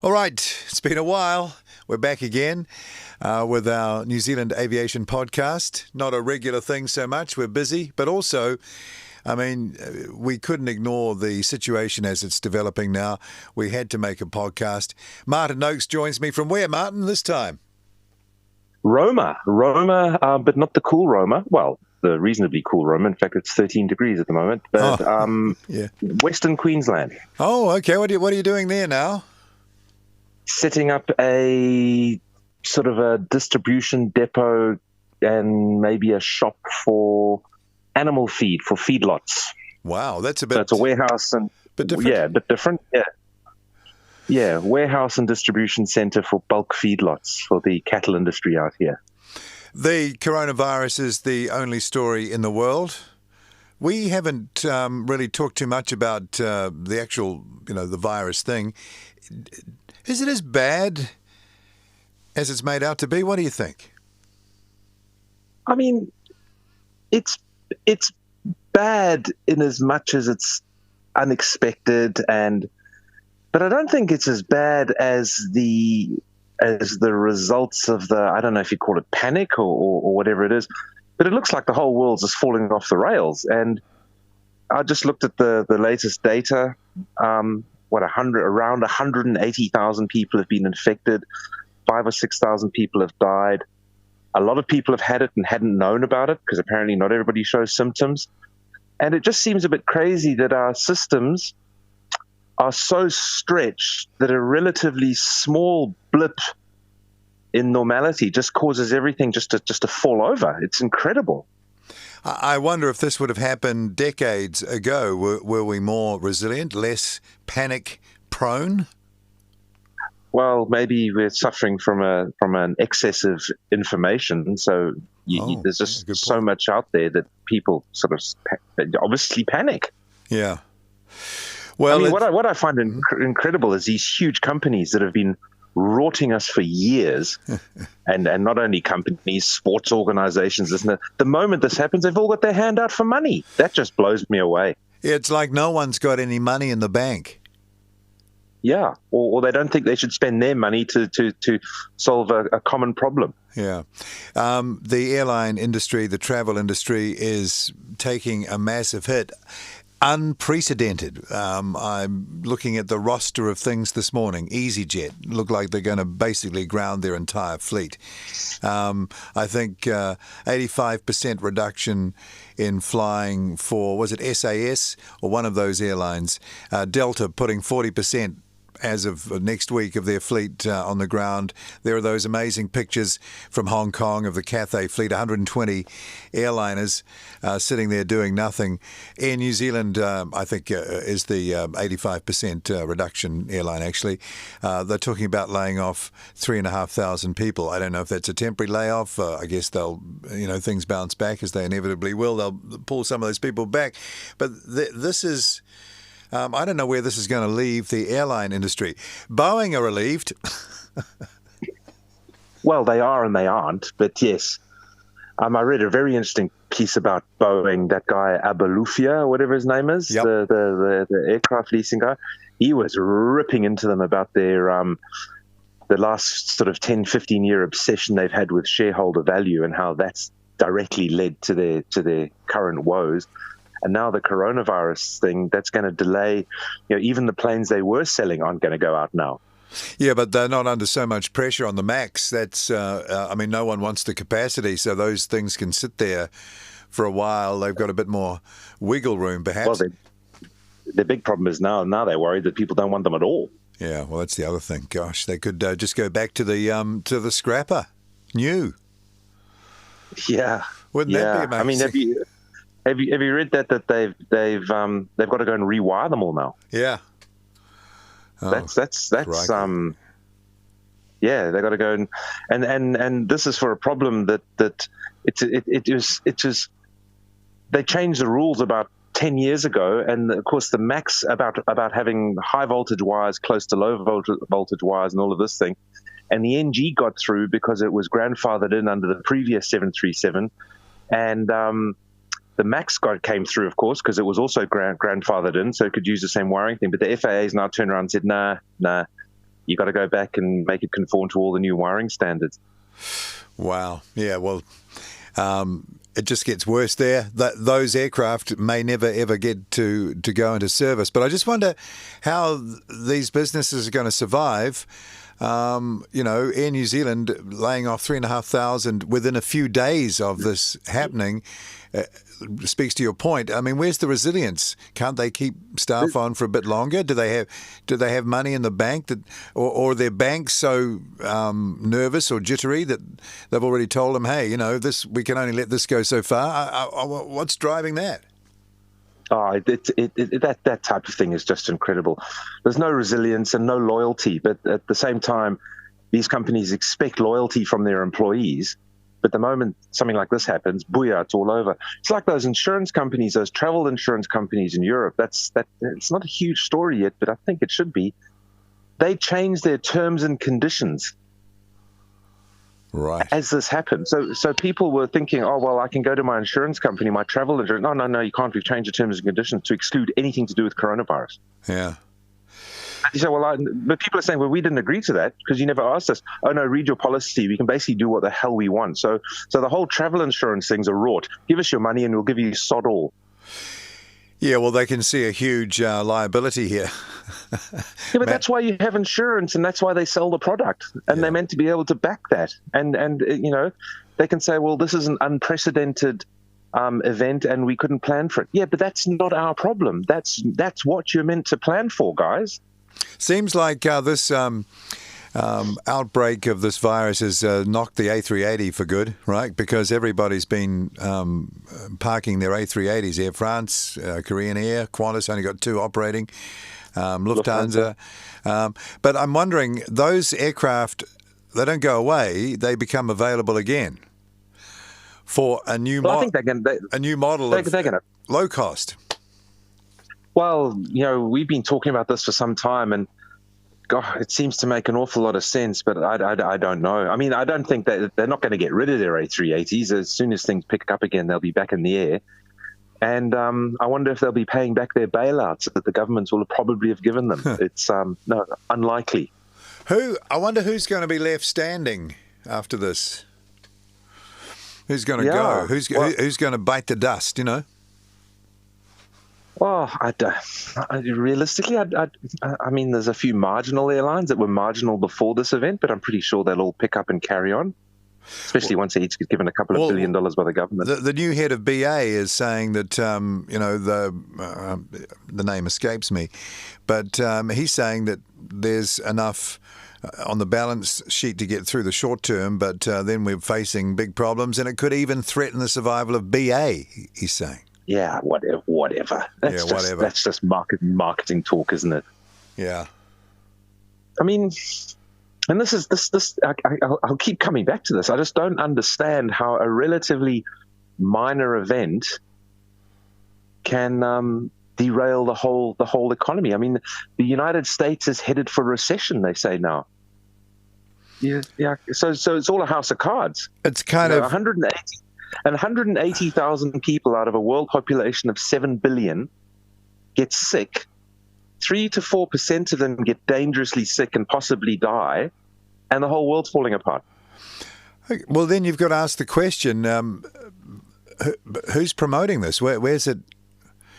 All right, it's been a while. We're back again with our New Zealand Aviation Podcast. Not a regular thing so much. We're busy, but also, we couldn't ignore the situation as it's developing now. We had to make a podcast. Martin Noakes joins me from where, Martin, this time? Roma, but not the cool Roma. Well, the reasonably cool Roma. In fact, it's 13 degrees at the moment. But yeah. Western Queensland. Oh, okay. What are you doing there now? Setting up a sort of a distribution depot and maybe a shop for animal feed, for feedlots. Wow, that's a bit... So it's a warehouse and... Bit different? Yeah, a bit different, yeah. Yeah, warehouse and distribution centre for bulk feedlots for the cattle industry out here. The coronavirus is the only story in the world. We haven't really talked too much about the actual, the virus thing. Is it as bad as it's made out to be? What do you think? I mean, it's bad in as much as it's unexpected, but I don't think it's as bad as the results of the, I don't know if you call it panic or whatever it is, but it looks like the whole world's just falling off the rails. And I just looked at the latest data. Around 180,000 people have been infected. 5,000 or 6,000 people have died. A lot of people have had it and hadn't known about it because apparently not everybody shows symptoms. And it just seems a bit crazy that our systems are so stretched that a relatively small blip in normality just causes everything just to fall over. It's incredible. I wonder if this would have happened decades ago. Were we more resilient, less panic prone? Well, maybe we're suffering from an excess of information. So there's just so much out there that people sort of obviously panic. Yeah. Well, what I find incredible is these huge companies that have been rorting us for years, and not only companies, sports organizations. The moment this happens, they've all got their hand out for money. That just blows me away. It's like no one's got any money in the bank. Yeah, or they don't think they should spend their money to solve a common problem. Yeah. The airline industry, the travel industry is taking a massive hit. Unprecedented. I'm looking at the roster of things this morning. EasyJet look like they're going to basically ground their entire fleet. I think 85% reduction in flying for, was it SAS or one of those airlines? Delta putting 40% as of next week of their fleet on the ground. There are those amazing pictures from Hong Kong of the Cathay fleet, 120 airliners sitting there doing nothing. Air New Zealand, I think, is the 85% reduction airline, actually. They're talking about laying off 3,500 people. I don't know if that's a temporary layoff. I guess they'll, things bounce back as they inevitably will. They'll pull some of those people back. But this is... I don't know where this is going to leave the airline industry. Boeing are relieved. Well, they are and they aren't, but yes. I read a very interesting piece about Boeing, that guy Abalufia, or whatever his name is, yep. the aircraft leasing guy. He was ripping into them about their the last sort of 10, 15-year obsession they've had with shareholder value and how that's directly led to their current woes. And now the coronavirus thing, that's going to delay, even the planes they were selling aren't going to go out now. Yeah, but they're not under so much pressure on the MAX. That's, no one wants the capacity, so those things can sit there for a while. They've got a bit more wiggle room, perhaps. Well, the big problem is now they're worried that people don't want them at all. Yeah, well, that's the other thing. Gosh, they could just go back to the scrapper, new. Yeah, wouldn't that be amazing? Have you read that they've got to go and rewire them all now? Yeah. Oh, that's yeah, they got to go and this is for a problem that it was they changed the rules about 10 years ago, and of course the MAX about having high voltage wires close to low voltage wires and all of this thing, and the NG got through because it was grandfathered in under the previous 737, and the MAX came through, of course, because it was also grandfathered in, so it could use the same wiring thing. But the FAA has now turned around and said, nah, You got to go back and make it conform to all the new wiring standards. Wow. Yeah, well, it just gets worse there. Those aircraft may never, ever get to go into service. But I just wonder how these businesses are going to survive. Air New Zealand laying off 3,500 within a few days of this happening speaks to your point. I mean, where's the resilience? Can't they keep staff on for a bit longer? Do they have money in the bank or are their banks so nervous or jittery that they've already told them, hey, we can only let this go so far? What's driving that? Oh, that type of thing is just incredible. There's no resilience and no loyalty, but at the same time, these companies expect loyalty from their employees. But the moment something like this happens, booyah, it's all over. It's like those insurance companies, those travel insurance companies in Europe. It's not a huge story yet, but I think it should be. They changed their terms and conditions. Right. As this happened. So people were thinking, oh, well, I can go to my insurance company, my travel insurance. No, you can't. We've changed the terms and conditions to exclude anything to do with coronavirus. Yeah. You say, but people are saying, well, we didn't agree to that because you never asked us. Oh, no, read your policy. We can basically do what the hell we want. So the whole travel insurance thing's a rort. Give us your money and we'll give you sod all. Yeah, well, they can see a huge liability here. Yeah, but that's why you have insurance, and that's why they sell the product, and they're meant to be able to back that. And they can say, well, this is an unprecedented event, and we couldn't plan for it. Yeah, but that's not our problem. That's what you're meant to plan for, guys. Seems like this outbreak of this virus has knocked the A380 for good, right? Because everybody's been parking their A380s. Air France, Korean Air, Qantas only got 2 operating, Lufthansa. But I'm wondering, those aircraft, they don't go away, they become available again for a new model of low cost. Well, we've been talking about this for some time, and God, it seems to make an awful lot of sense, but I don't know. I mean, I don't think that they're not going to get rid of their A380s. As soon as things pick up again, they'll be back in the air. And I wonder if they'll be paying back their bailouts that the governments will probably have given them. It's unlikely. I wonder who's going to be left standing after this? Who's going to go? Who's going to bite the dust, Well, realistically, I mean, there's a few marginal airlines that were marginal before this event, but I'm pretty sure they'll all pick up and carry on, especially once they each get given a couple of $1 billion by the government. The new head of BA is saying that, the name escapes me, but he's saying that there's enough on the balance sheet to get through the short term, but then we're facing big problems, and it could even threaten the survival of BA, he's saying. Yeah, whatever. That's just marketing talk, isn't it? Yeah. I mean, and this. I'll keep coming back to this. I just don't understand how a relatively minor event can derail the whole economy. I mean, the United States is headed for recession, they say now. Yeah. So it's all a house of cards. It's kind of 180,000 people out of a world population of 7 billion get sick. 3 to 4% of them get dangerously sick and possibly die, and the whole world's falling apart. Well, then you've got to ask the question, who's promoting this? Where's it?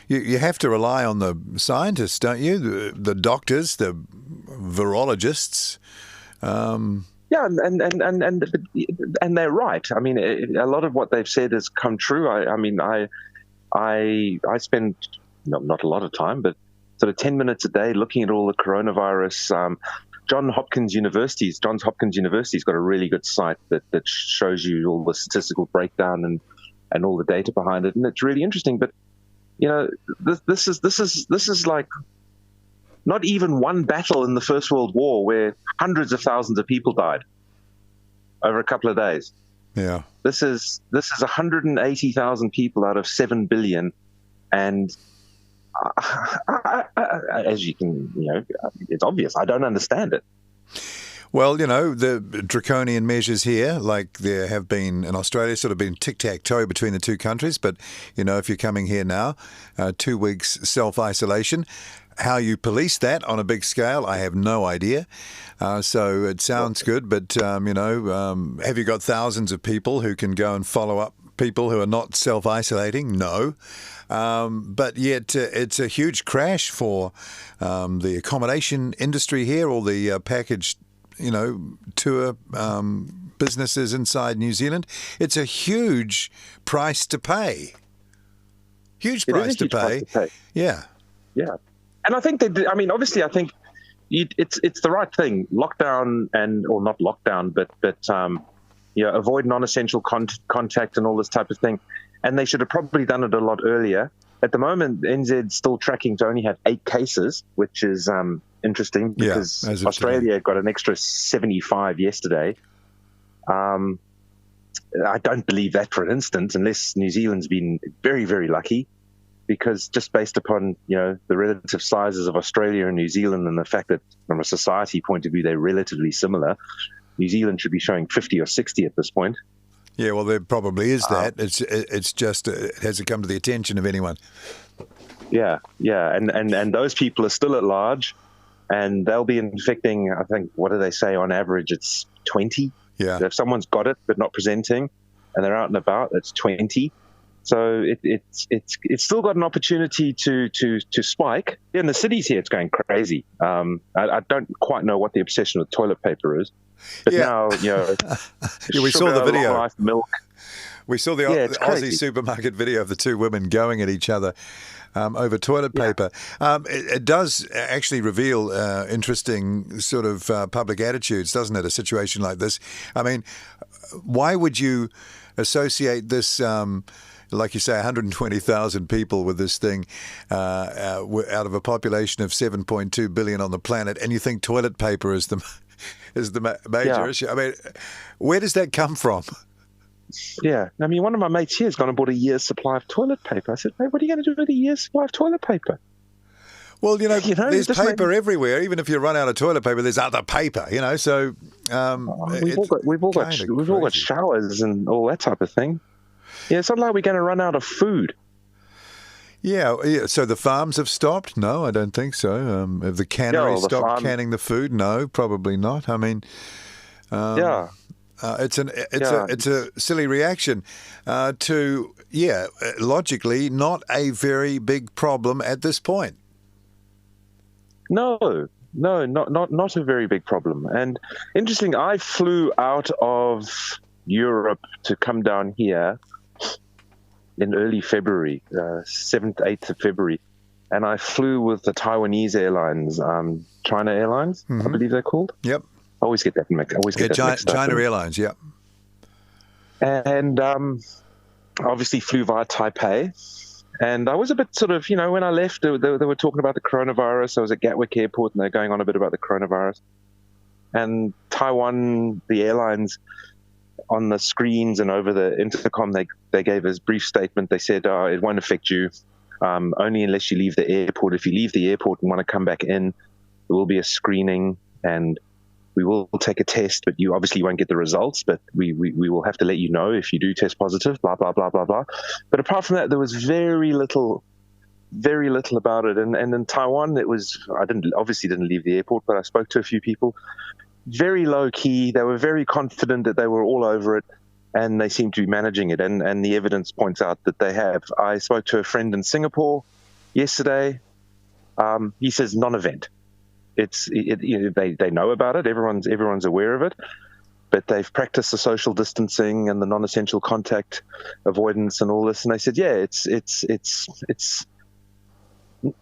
You have to rely on the scientists, don't you? The doctors, the virologists. Yeah, and they're right. I mean, a lot of what they've said has come true. I spend not a lot of time, but sort of 10 minutes a day looking at all the coronavirus. Johns Hopkins University's got a really good site that shows you all the statistical breakdown and all the data behind it, and it's really interesting. But this is like not even one battle in the First World War where hundreds of thousands of people died over a couple of days. Yeah. This is 180,000 people out of 7 billion. And as you can, it's obvious. I don't understand it. Well, the draconian measures here, like there have been in Australia, sort of been tic-tac-toe between the two countries. But, if you're coming here now, 2 weeks self-isolation. How you police that on a big scale, I have no idea. So it sounds good, but, have you got thousands of people who can go and follow up people who are not self-isolating? No. But yet it's a huge crash for the accommodation industry here, or the package, tour businesses inside New Zealand. It's a huge price to pay. Huge price to pay. Yeah. Yeah. And I think obviously, I think it's the right thing. Lockdown or not lockdown, but avoid non-essential contact and all this type of thing. And they should have probably done it a lot earlier. At the moment, NZ's still tracking to only have 8 cases, which is interesting because Australia got an extra 75 yesterday. I don't believe that for an instant, unless New Zealand's been very, very lucky. Because just based upon, the relative sizes of Australia and New Zealand, and the fact that from a society point of view, they're relatively similar, New Zealand should be showing 50 or 60 at this point. Yeah, well, there probably is that. It's just, it hasn't come to the attention of anyone. Yeah. And those people are still at large, and they'll be infecting, I think, what do they say on average? It's 20. Yeah. So if someone's got it but not presenting, and they're out and about, that's 20. So it's still got an opportunity to spike. In the cities here, it's going crazy. I don't quite know what the obsession with toilet paper is, but now we saw the video. Long-life milk. We saw the Aussie supermarket video of the two women going at each other over toilet paper. It does actually reveal interesting sort of public attitudes, doesn't it? A situation like this. I mean, why would you associate this? Like you say, 120,000 people with this thing out of a population of 7.2 billion on the planet, and you think toilet paper is the major issue? I mean, where does that come from? Yeah. I mean, one of my mates here has gone and bought a year's supply of toilet paper. I said, mate, what are you going to do with a year's supply of toilet paper? Well, there's paper everywhere. Even if you run out of toilet paper, there's other paper, So we've all got showers and all that type of thing. Yeah, it's not like we're going to run out of food. Yeah. So the farms have stopped? No, I don't think so. Have the canneries stopped canning the food? No, probably not. I mean, it's a silly reaction to logically not a very big problem at this point. No, not a very big problem. And interesting, I flew out of Europe to come down here in early February, 7th, 8th of February. And I flew with the Taiwanese airlines, China Airlines, I believe they're called. Yep. I always get that mixed up. China Airlines, yep. And obviously flew via Taipei. And I was a bit sort of, when I left, they were talking about the coronavirus. I was at Gatwick Airport, and they're going on a bit about the coronavirus. And Taiwan, the airlines, on the screens and over the intercom, they gave us a brief statement. They said, it won't affect you, only unless you leave the airport. If you leave the airport and want to come back in, there will be a screening, and we will take a test, but you obviously won't get the results, but we will have to let you know if you do test positive, blah, blah, blah, blah, blah. But apart from that, there was very little about it. And in Taiwan, I didn't leave the airport, but I spoke to a few people. Very low key. They were very confident that they were all over it, and they seem to be managing it. And the evidence points out that they have. I spoke to a friend in Singapore yesterday. He says non-event. They know about it. Everyone's aware of it, but they've practiced the social distancing and the non-essential contact avoidance and all this. And they said, it's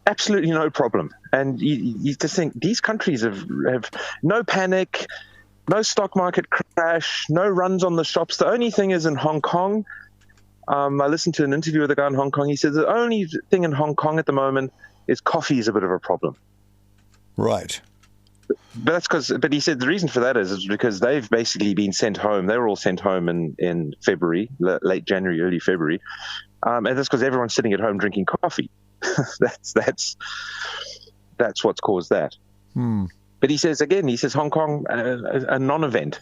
absolutely no problem. And you just think these countries have no panic, no stock market crash, no runs on the shops. The only thing is in Hong Kong. I listened to an interview with a guy in Hong Kong. He said the only thing in Hong Kong at the moment is coffee is a bit of a problem. Right. But he said the reason for that is because they've basically been sent home. They were all sent home in February, late January, early February. And that's because everyone's sitting at home drinking coffee. That's what's caused that. But he says Hong Kong a non-event.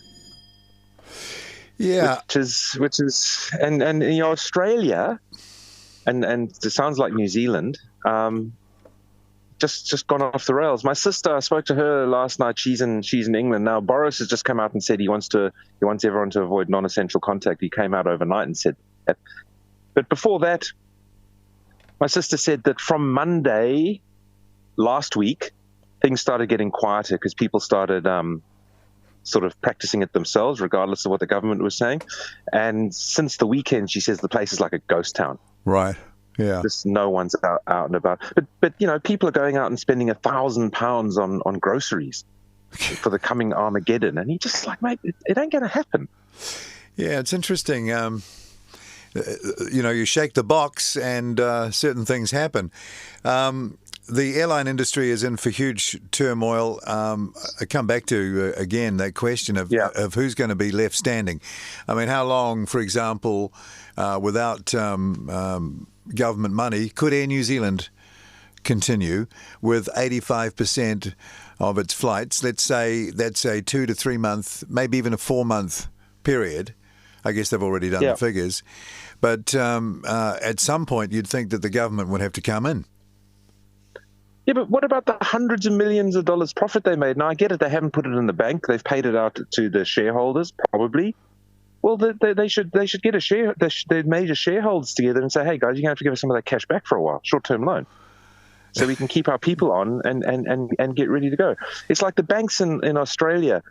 Yeah, which is and Australia, and it sounds like New Zealand. just gone off the rails. My sister, I spoke to her last night. She's in England now. Boris has just come out and said he wants everyone to avoid non-essential contact. He came out overnight and said that. But before that, my sister said that from Monday last week, things started getting quieter because people started sort of practicing it themselves, regardless of what the government was saying. And since the weekend, she says the place is like a ghost town. Right. Yeah. Just no one's out and about. But people are going out and spending £1,000 on groceries for the coming Armageddon. And you're just like, mate, it ain't going to happen. Yeah, it's interesting. You shake the box and certain things happen. The airline industry is in for huge turmoil. I come back to, again, that question of who's going to be left standing. I mean, how long, for example, without government money, could Air New Zealand continue with 85% of its flights? Let's say that's a 2 to 3 month, maybe even a 4 month period. I guess they've already done the figures. But at some point, you'd think that the government would have to come in. Yeah, but what about the hundreds of millions of dollars profit they made? Now, I get it. They haven't put it in the bank. They've paid it out to the shareholders, probably. Well, they should get their major shareholders together and say, hey, guys, you're going to have to give us some of that cash back for a while, short-term loan, so we can keep our people on and get ready to go. It's like the banks in Australia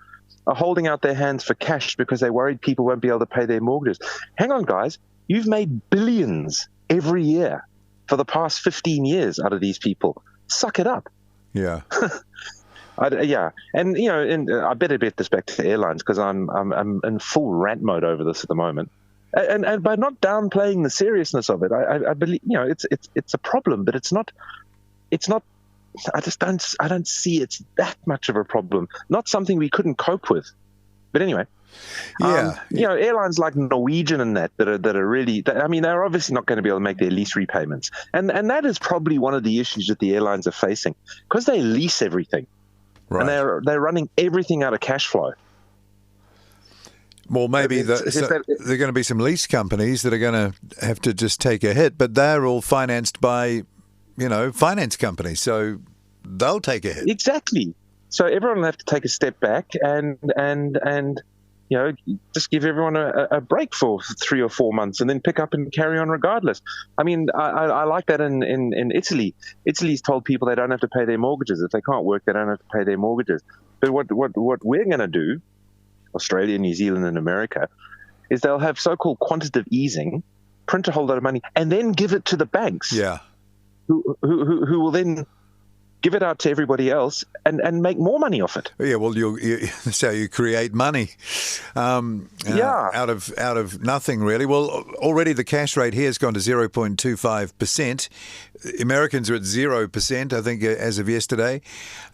are holding out their hands for cash because they're worried people won't be able to pay their mortgages. Hang on, guys. You've made billions every year for the past 15 years out of these people. Suck it up. Yeah. And I better bet this back to the airlines because I'm in full rant mode over this at the moment. And by not downplaying the seriousness of it, I believe it's a problem, but it's not. I don't see it's that much of a problem. Not something we couldn't cope with. But anyway. Airlines like Norwegian and that are really, they're obviously not going to be able to make their lease repayments. And that is probably one of the issues that the airlines are facing because they lease everything. Right. And they're running everything out of cash flow. Well, maybe there are going to be some lease companies that are going to have to just take a hit, but they're all financed by, finance companies. So they'll take a hit. Exactly. So everyone will have to take a step back and just give everyone a break for 3 or 4 months and then pick up and carry on regardless. I mean, I like that in Italy. Italy's told people they don't have to pay their mortgages. If they can't work, they don't have to pay their mortgages. But what we're going to do, Australia, New Zealand, and America, is they'll have so-called quantitative easing, print a whole lot of money, and then give it to the banks. Yeah. Who will then give it out to everybody else and make more money off it. Yeah, well, that's how you create money out of nothing, really. Well, already the cash rate here has gone to 0.25%. Americans are at 0%, I think, as of yesterday.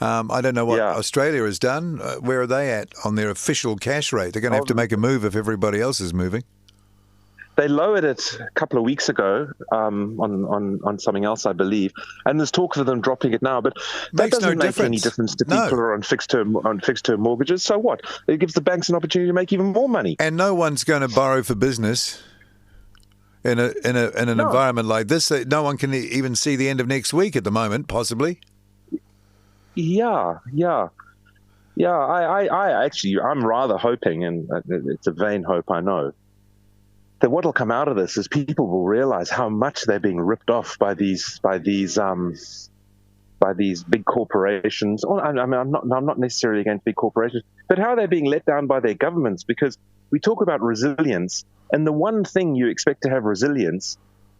I don't know what Australia has done. Where are they at on their official cash rate? They're going to have to make a move if everybody else is moving. They lowered it a couple of weeks ago on something else, I believe, and there's talk of them dropping it now. But that doesn't make any difference to people who are on fixed term mortgages. So what? It gives the banks an opportunity to make even more money. And no one's going to borrow for business in an environment like this. No one can even see the end of next week at the moment, possibly. Yeah. I'm rather hoping, and it's a vain hope, I know, that what will come out of this is people will realize how much they're being ripped off by these big corporations. I'm not necessarily against big corporations, but how they're being let down by their governments. Because we talk about resilience, and the one thing you expect to have resilience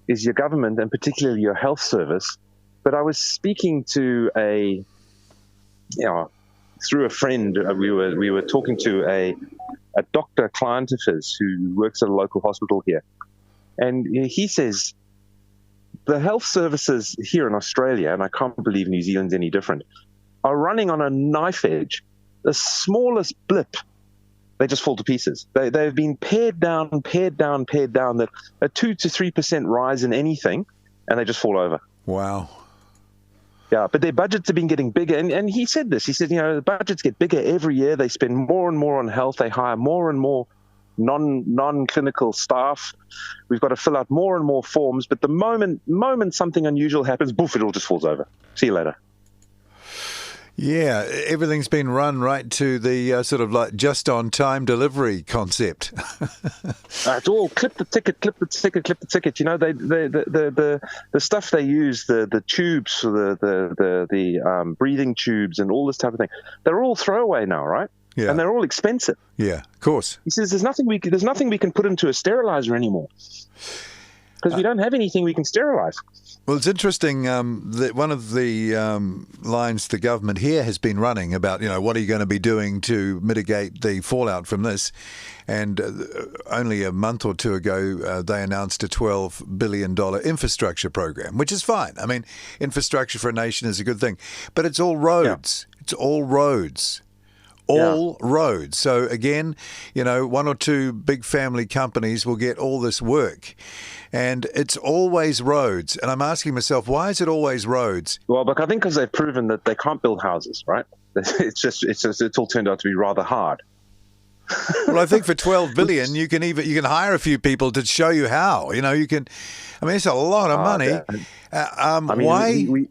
is your government, and particularly your health service. But I was speaking to through a friend, we were talking to a doctor client of his who works at a local hospital here. And he says the health services here in Australia, and I can't believe New Zealand's any different, are running on a knife edge. The smallest blip, they just fall to pieces. They've been pared down, that a 2 to 3% rise in anything, and they just fall over. Wow. Yeah, but their budgets have been getting bigger. And he said this. He said, the budgets get bigger every year. They spend more and more on health. They hire more and more non-clinical staff. We've got to fill out more and more forms. But the moment something unusual happens, boof, it all just falls over. See you later. Yeah, everything's been run right to the sort of like just-on-time delivery concept. It's all clip the ticket, clip the ticket, clip the ticket. You know, the stuff they use, the tubes, the breathing tubes, and all this type of thing. They're all throwaway now, right? Yeah. And they're all expensive. Yeah, of course. He says there's nothing we can put into a sterilizer anymore because we don't have anything we can sterilize. Well, it's interesting that one of the lines the government here has been running about, what are you going to be doing to mitigate the fallout from this? And only a month or two ago, they announced a $12 billion infrastructure program, which is fine. I mean, infrastructure for a nation is a good thing. But it's all roads. Yeah. It's all roads. Roads. So again, one or two big family companies will get all this work. And it's always roads. And I'm asking myself, why is it always roads? Well, but I think because they've proven that they can't build houses, right? It's all turned out to be rather hard. Well, I think for $12 billion, you can hire a few people to show you how. It's a lot of money.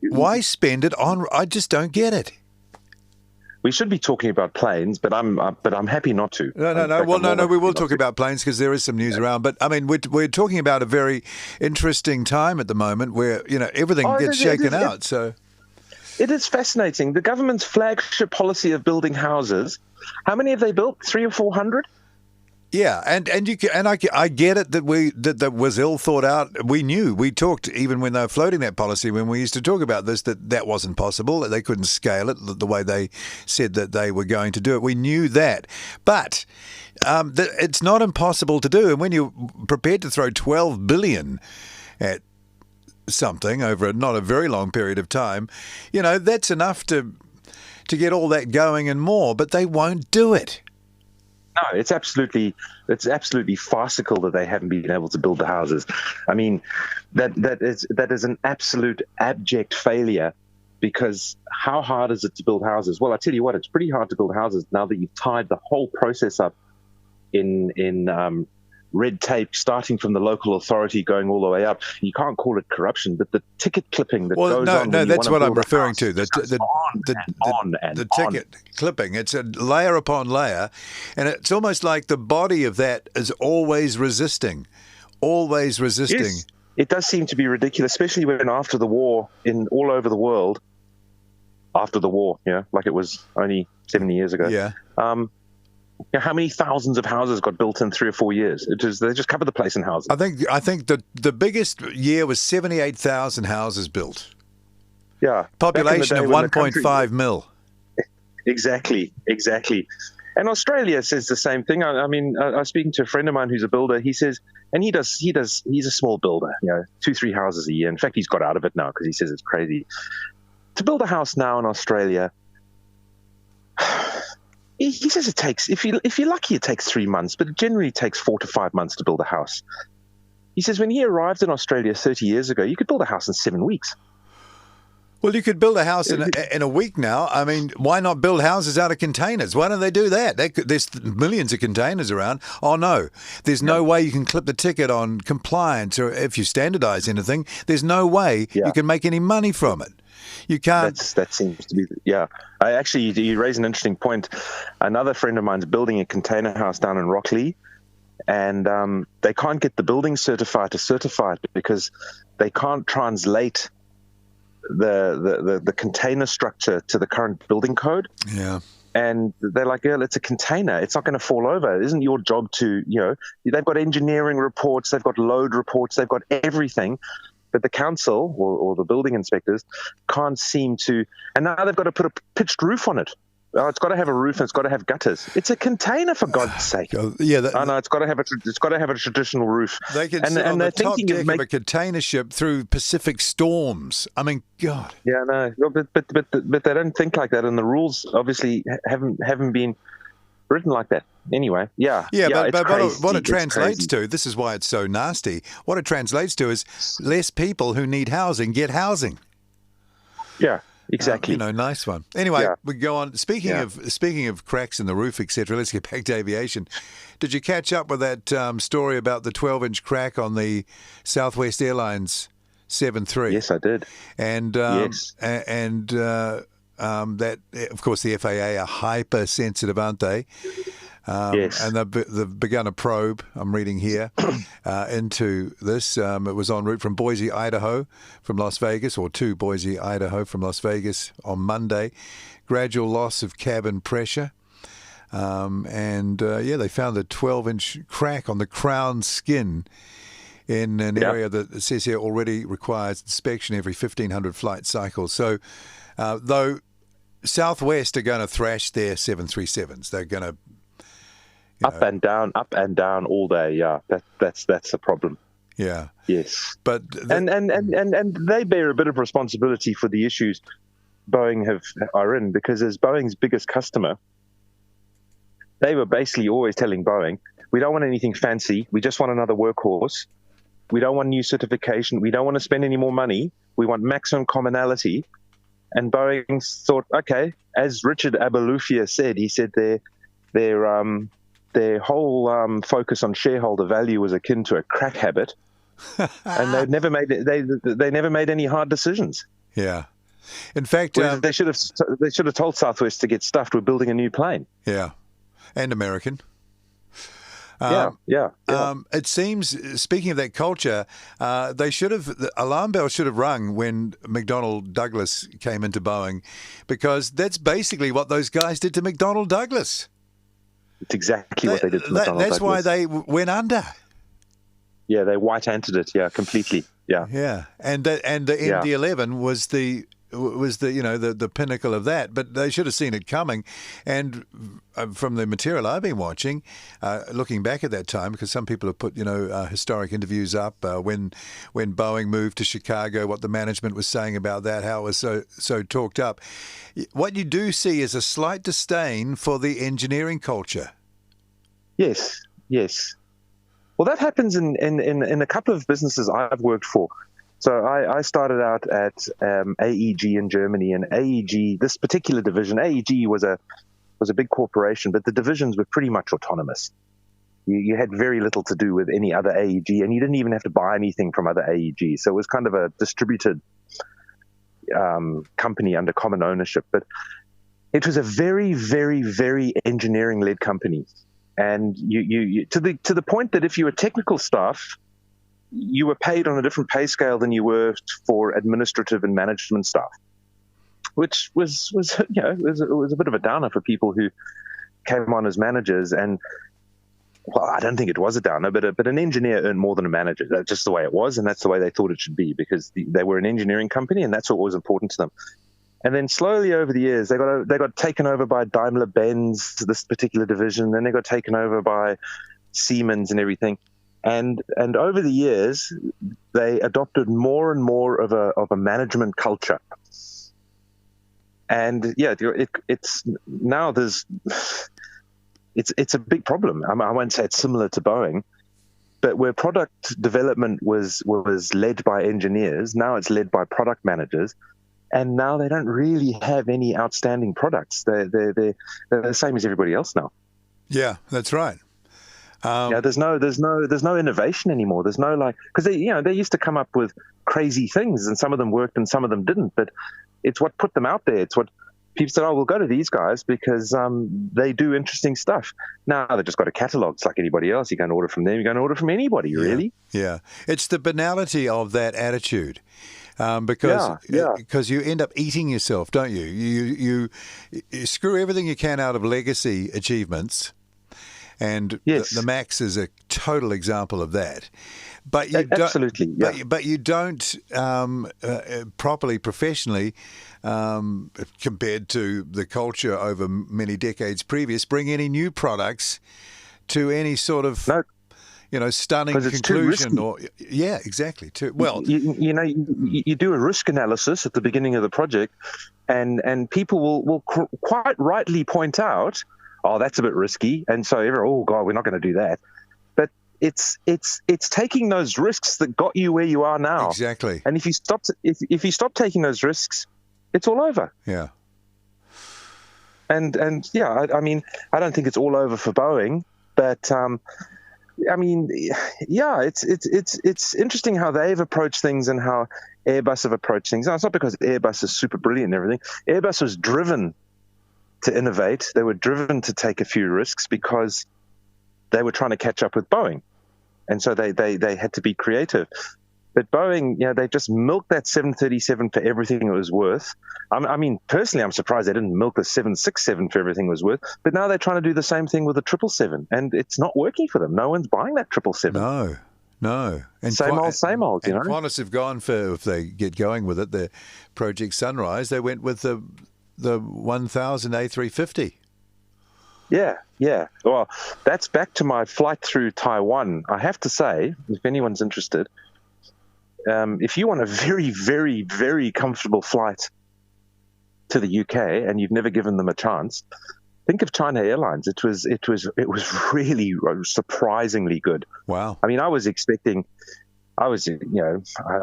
Why spend it on? I just don't get it. We should be talking about planes, but I'm happy not to. No. Well, no. We will talk about planes because there is some news around. But I mean, we're talking about a very interesting time at the moment where everything gets shaken out. So it is fascinating. The government's flagship policy of building houses. How many have they built? 300 or 400? Yeah, I get it that was ill thought out. We talked even when they were floating that policy, when we used to talk about this, that wasn't possible, that they couldn't scale it the way they said that they were going to do it. We knew that, but it's not impossible to do. And when you're prepared to throw $12 billion at something over not a very long period of time, that's enough to get all that going and more. But they won't do it. No, it's absolutely farcical that they haven't been able to build the houses. I mean, that is an absolute abject failure, because how hard is it to build houses? Well, I tell you what, it's pretty hard to build houses now that you've tied the whole process up in red tape, starting from the local authority going all the way up. You can't call it corruption, but the ticket clipping that goes on. No, that's what I'm referring to. The ticket on. clipping. It's a layer upon layer, and it's almost like the body of that is always resisting. Always resisting. Yes, it does seem to be ridiculous, especially when after the war, all over the world, after the war, like it was only 70 years ago. Yeah. How many thousands of houses got built in 3 or 4 years? They just covered the place in houses. I think the biggest year was 78,000 houses built. Yeah. Population of 1.5 mil. Exactly. And Australia says the same thing. I was speaking to a friend of mine who's a builder. He says, and he's a small builder, 2-3 houses a year. In fact, he's got out of it now because he says it's crazy. To build a house now in Australia, he says it takes, if you're lucky, it takes 3 months, but it generally takes 4 to 5 months to build a house. He says when he arrived in Australia 30 years ago, you could build a house in 7 weeks. Well, you could build a house in a week now. I mean, why not build houses out of containers? Why don't they do that? There's millions of containers around. Oh, no. There's no way you can clip the ticket on compliance, or if you standardize anything, there's no way you can make any money from it. You can't. That seems to be, you raise an interesting point. Another friend of mine's building a container house down in Rockley, and they can't get the building certifier to certify it because they can't translate the container structure to the current building code. Yeah. And they're like, girl, it's a container. It's not going to fall over. It isn't your job to, they've got engineering reports, they've got load reports, they've got everything. But the council or the building inspectors can't seem to, and now they've got to put a pitched roof on it. Oh, it's got to have a roof and it's got to have gutters. It's a container, for God's sake. Yeah, it's got to have a traditional rooth. They can sit on the top deck of a container ship through Pacific storms. I mean, God. Yeah, no, but they don't think like that, and the rules obviously haven't been written like that. Anyway, but what it translates to, this is why it's so nasty. What it translates to is less people who need housing get housing. Yeah. Exactly. Nice one. Anyway, we go on. Speaking of cracks in the roof, etc. Let's get back to aviation. Did you catch up with that story about the 12-inch crack on the Southwest Airlines 73? Yes, I did. And that, of course, the FAA are hypersensitive, aren't they? Yes. And they've begun a probe, I'm reading here, into this. It was en route from Boise, Idaho, from Las Vegas, or to Boise, Idaho, from Las Vegas on Monday. Gradual loss of cabin pressure. They found a 12-inch crack on the crown skin in an area that it says here already requires inspection every 1,500 flight cycles. So, though Southwest are going to thrash their 737s, they're going to up and down all day. Yeah, that's the problem. Yeah. Yes. But and they bear a bit of responsibility for the issues Boeing are in, because as Boeing's biggest customer, they were basically always telling Boeing, we don't want anything fancy. We just want another workhorse. We don't want new certification. We don't want to spend any more money. We want maximum commonality. And Boeing thought, okay, as Richard Abalufia said, he said their whole focus on shareholder value was akin to a crack habit, and they never made any hard decisions. Yeah, in fact, they should have told Southwest to get stuffed. We're building a new plane. Yeah, and American. It seems, speaking of that culture, the alarm bell should have rung when McDonnell Douglas came into Boeing, because that's basically what those guys did to McDonnell Douglas. It's exactly what they did to McDonnell Douglas. That's why they went under. Yeah, they white-anted it. Yeah, completely. Yeah. Yeah, and the MD-11 was the pinnacle of that, but they should have seen it coming. And from the material I've been watching, looking back at that time, because some people have put historic interviews up when Boeing moved to Chicago, what the management was saying about that, how it was so talked up. What you do see is a slight disdain for the engineering culture. Yes. Well, that happens in a couple of businesses I've worked for. So I started out at AEG in Germany, and AEG, this particular division, AEG was a big corporation, but the divisions were pretty much autonomous. You had very little to do with any other AEG, and you didn't even have to buy anything from other AEG. So it was kind of a distributed company under common ownership. But it was a very, very, very engineering-led company, and you to the point that if you were technical staff, you were paid on a different pay scale than you were for administrative and management staff, which was a bit of a downer for people who came on as managers. And well, I don't think it was a downer, but an engineer earned more than a manager. That's just the way it was, and that's the way they thought it should be, because they were an engineering company, and that's what was important to them. And then slowly over the years, they got taken over by Daimler-Benz, this particular division. Then they got taken over by Siemens and everything. And over the years, they adopted more and more of a management culture. And it's now it's a big problem. I won't say it's similar to Boeing, but where product development was led by engineers, now it's led by product managers. And now they don't really have any outstanding products. They're the same as everybody else now. Yeah, that's right. There's no innovation anymore. There's no because they used to come up with crazy things, and some of them worked and some of them didn't. But it's what put them out there. It's what people said, we'll go to these guys because they do interesting stuff. Now they've just got a catalog. It's like anybody else. You're going to order from them. You're going to order from anybody, really. Yeah. It's the banality of that attitude. Because you end up eating yourself, don't you? You screw everything you can out of legacy achievements. And the Max is a total example of that. But you absolutely, but you don't properly, professionally, compared to the culture over many decades previous, bring any new products to any sort of stunning conclusion. Exactly. You do a risk analysis at the beginning of the project, and people will quite rightly point out, that's a bit risky, and so we're not going to do that. But it's taking those risks that got you where you are now. Exactly. And if you stop taking those risks, it's all over. Yeah. I mean, I don't think it's all over for Boeing, but I mean, yeah, it's interesting how they've approached things and how Airbus have approached things. Now, it's not because Airbus is super brilliant and everything. Airbus was driven to innovate. They were driven to take a few risks because they were trying to catch up with Boeing. And so they had to be creative. But Boeing, they just milked that 737 for everything it was worth. I mean, personally, I'm surprised they didn't milk the 767 for everything it was worth. But now they're trying to do the same thing with the 777, and it's not working for them. No one's buying that 777. No. And same old, and Qantas have gone for, if they get going with it, the Project Sunrise, they went with the 1000 A350. Yeah. Well, that's back to my flight through Taiwan. I have to say, if anyone's interested, if you want a very, very, very comfortable flight to the UK and you've never given them a chance, think of China Airlines. It was really surprisingly good. Wow. I mean, I've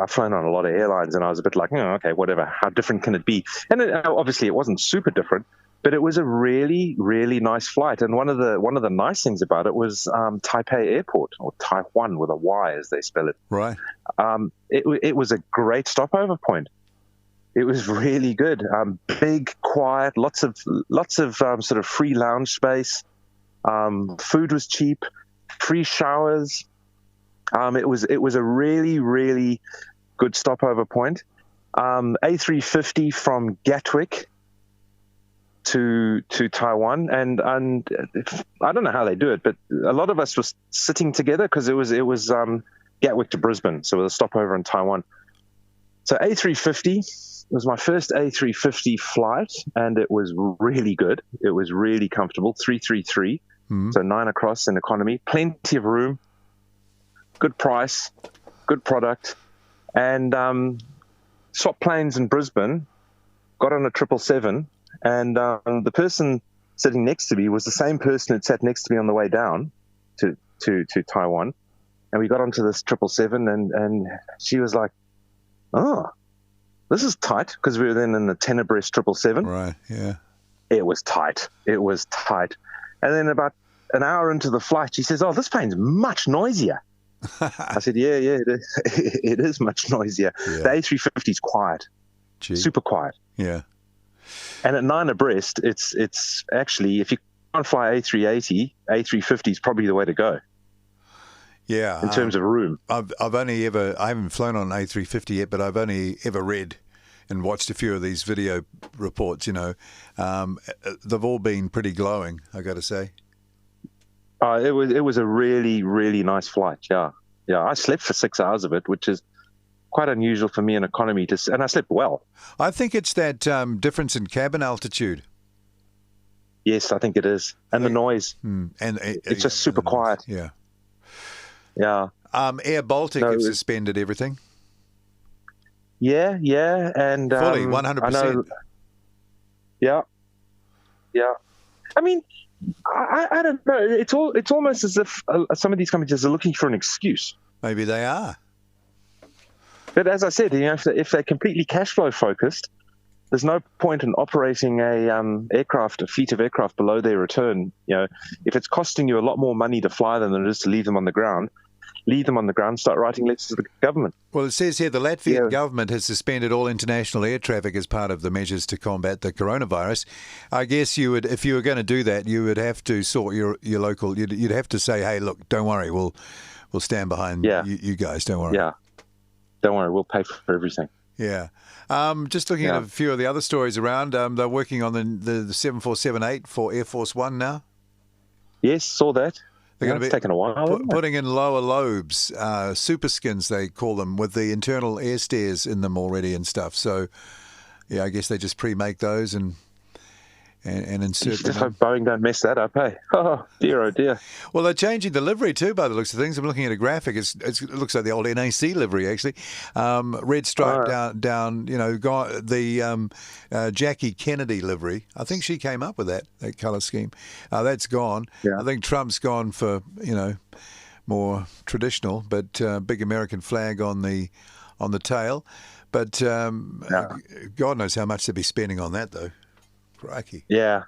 flown on a lot of airlines, and I was a bit like, okay, whatever. How different can it be? And obviously, it wasn't super different, but it was a really, really nice flight. And one of the nice things about it was Taipei Airport, or Taiwan with a Y as they spell it. Right. It was a great stopover point. It was really good. Big, quiet, lots of sort of free lounge space. Food was cheap, free showers. It was a really, really good stopover point. A350 from Gatwick to Taiwan, and I don't know how they do it, but a lot of us were sitting together because it was Gatwick to Brisbane, so it was a stopover in Taiwan. So A350 was my first A350 flight, and it was really good. It was really comfortable, 333, so 9 across in economy, plenty of room, good price, good product, and swapped planes in Brisbane, got on a 777, and the person sitting next to me was the same person that sat next to me on the way down to Taiwan, and we got onto this 777, and she was like, "Oh, this is tight," because we were then in the 10 abreast 777. Right, yeah. It was tight. And then about an hour into the flight, she says, "Oh, this plane's much noisier." I said, yeah, it is much noisier. Yeah. The A350 is quiet, super quiet. Yeah. And at 9 abreast, it's actually, if you can't fly A380, A350 is probably the way to go. Yeah. In terms of room. I haven't flown on an A350 yet, but I've only ever read and watched a few of these video reports, they've all been pretty glowing, I got to say. It was a really, really nice flight. Yeah. I slept for 6 hours of it, which is quite unusual for me in economy and I slept well. I think it's that difference in cabin altitude. Yes, I think it is, and the noise. And it's just super quiet. Yeah. Yeah. Air Baltic have suspended everything. Yeah, and fully 100%. Yeah. I mean, I don't know. It's almost as if some of these companies are looking for an excuse. Maybe they are. But as I said, if they're completely cash flow focused, there's no point in operating a fleet of aircraft below their return. If it's costing you a lot more money to fly them than it is to leave them on the ground, start writing letters to the government. Well, it says here the Latvian government has suspended all international air traffic as part of the measures to combat the coronavirus. I guess you would, if you were going to do that, you would have to sort your local. You'd have to say, hey, look, don't worry, we'll stand behind you guys. Don't worry. Yeah, don't worry, we'll pay for everything. Yeah. Just looking at a few of the other stories around. They're working on the 747-8 for Air Force One now. Yes, saw that. They're going to be taking a while. Putting in lower lobes, super skins they call them, with the internal air stairs in them already and stuff. So, I guess they just pre-make those and insert them. Just hope Boeing don't mess that up, hey? Oh dear. Well, they're changing the livery too, by the looks of things. I'm looking at a graphic. It looks like the old NAC livery, actually. Red stripe down. The Jackie Kennedy livery. I think she came up with that colour scheme. That's gone. Yeah. I think Trump's gone for more traditional, but big American flag on the tail. But God knows how much they'll be spending on that, though. Crikey. Yeah.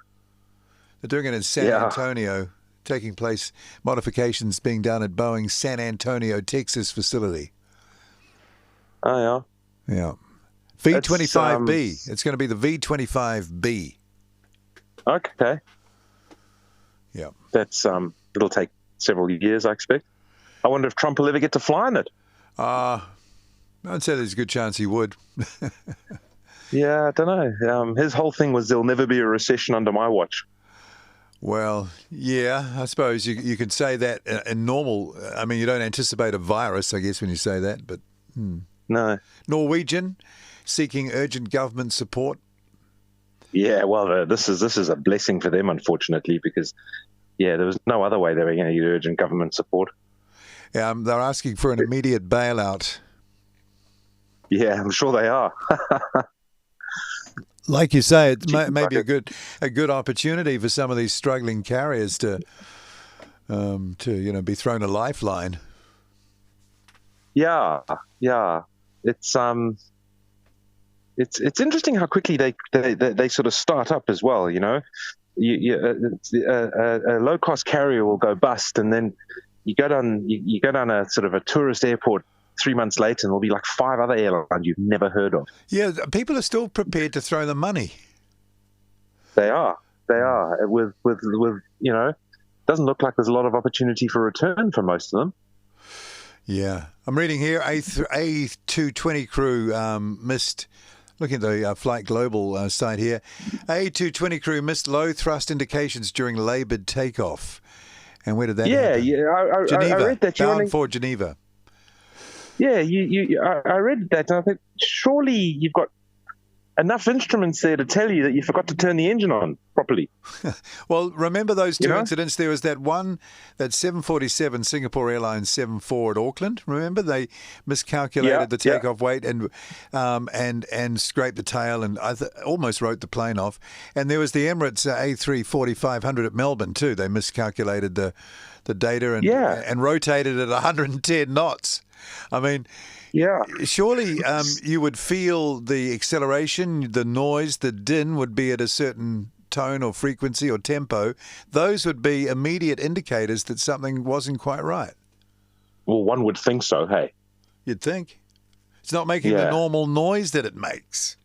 They're doing it in San Antonio taking place, modifications being done at Boeing's San Antonio, Texas facility. Oh, yeah. Yeah. V-25B. It's going to be the V-25B. Okay. Yeah. It'll take several years, I expect. I wonder if Trump will ever get to fly in it. I'd say there's a good chance he would. Yeah, I don't know. His whole thing was there'll never be a recession under my watch. Well, yeah, I suppose you could say that in normal. I mean, you don't anticipate a virus, I guess, when you say that, but... No. Norwegian seeking urgent government support. Yeah, well, this is a blessing for them, unfortunately, because, there was no other way they were going to get urgent government support. They're asking for an immediate bailout. Yeah, I'm sure they are. Like you say, it may be a good opportunity for some of these struggling carriers to be thrown a lifeline. Yeah. It's interesting how quickly they sort of start up as well. You know, a low cost carrier will go bust, and then you go down a sort of a tourist airport 3 months later, and there'll be like 5 other airlines you've never heard of. Yeah, people are still prepared to throw the money. They are. With doesn't look like there's a lot of opportunity for return for most of them. Yeah, I'm reading here A220 crew missed. Looking at the Flight Global site here, A220 crew missed low thrust indications during laboured takeoff. And where did that happen? Geneva, I read that. Bound for Geneva. Yeah, I read that, and I think surely you've got enough instruments there to tell you that you forgot to turn the engine on properly. Well, remember those two incidents? There was that 747 Singapore Airlines 74 at Auckland. Remember, they miscalculated the takeoff weight and scraped the tail and almost wrote the plane off. And there was the Emirates A340-500 at Melbourne too. They miscalculated the data and rotated at 110 knots. I mean, surely you would feel the acceleration, the noise, the din would be at a certain tone or frequency or tempo. Those would be immediate indicators that something wasn't quite right. Well, one would think so, hey? You'd think. It's not making the normal noise that it makes.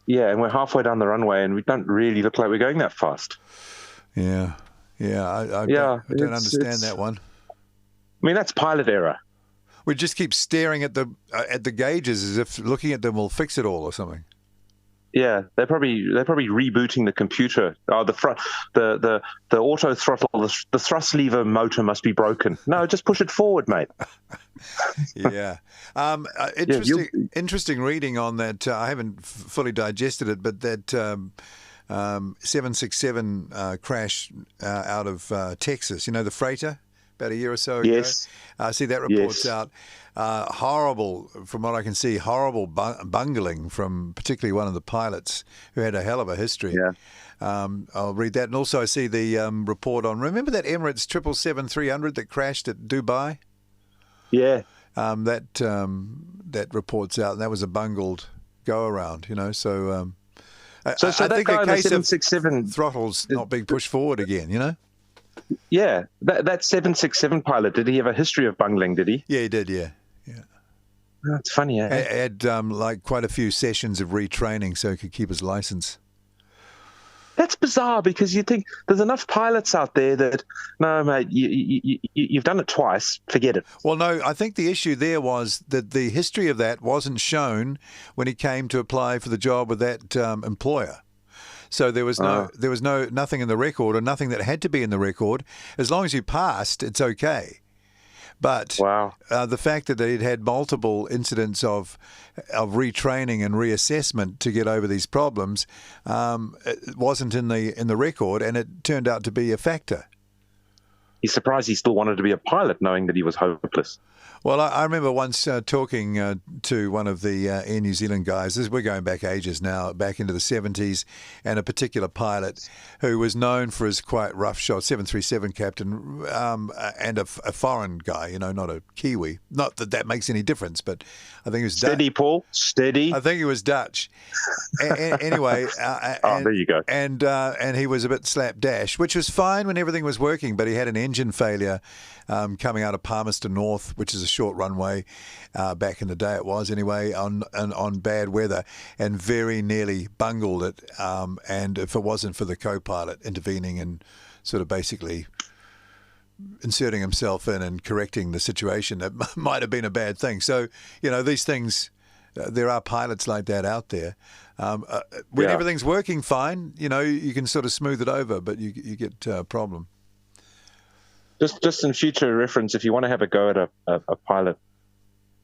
Yeah, and we're halfway down the runway and we don't really look like we're going that fast. Yeah. I don't understand that one. I mean, that's pilot error. We just keep staring at the gauges as if looking at them will fix it all or something. Yeah, they're probably rebooting the computer. Oh, the auto throttle, the thrust lever motor must be broken. No, just push it forward, mate. Yeah. Interesting reading on that. I haven't fully digested it, but that 767 crash out of Texas. You know, the freighter. About a year or so ago. Yes. See, that report's out. Horrible, from what I can see, horrible bungling from particularly one of the pilots who had a hell of a history. Yeah. I'll read that. And also I see the report on, remember that Emirates 777-300 that crashed at Dubai? Yeah. That report's out, and that was a bungled go-around, you know. So I think a case of 767 throttles not being pushed forward again, you know. Yeah, that 767 pilot, did he have a history of bungling, did he? Yeah, he did, yeah. That's funny, eh? He had quite a few sessions of retraining so he could keep his license. That's bizarre because you think there's enough pilots out there that, no, mate, you've done it twice, forget it. Well, no, I think the issue there was that the history of that wasn't shown when he came to apply for the job with that employer. So there was nothing in the record or nothing that had to be in the record. As long as you passed, it's okay. But the fact that he'd had multiple incidents of retraining and reassessment to get over these problems it wasn't in the record, and it turned out to be a factor. He's surprised he still wanted to be a pilot, knowing that he was hopeless. Well, I remember once talking to one of the Air New Zealand guys. We're going back ages now, back into the 70s, and a particular pilot who was known for his quite rough shot, 737 captain, and a foreign guy, not a Kiwi. Not that that makes any difference, but I think he was steady, Paul, steady. I think he was Dutch. Anyway, there you go. And he was a bit slapdash, which was fine when everything was working, but he had an engine failure coming out of Palmerston North, which is a short runway, back in the day it was anyway, on bad weather, and very nearly bungled it. And if it wasn't for the co-pilot intervening and sort of basically inserting himself in and correcting the situation, that might have been a bad thing. So, these things, there are pilots like that out there. When everything's working fine, you can sort of smooth it over, but you get a problem. Just in future reference, if you want to have a go at a pilot,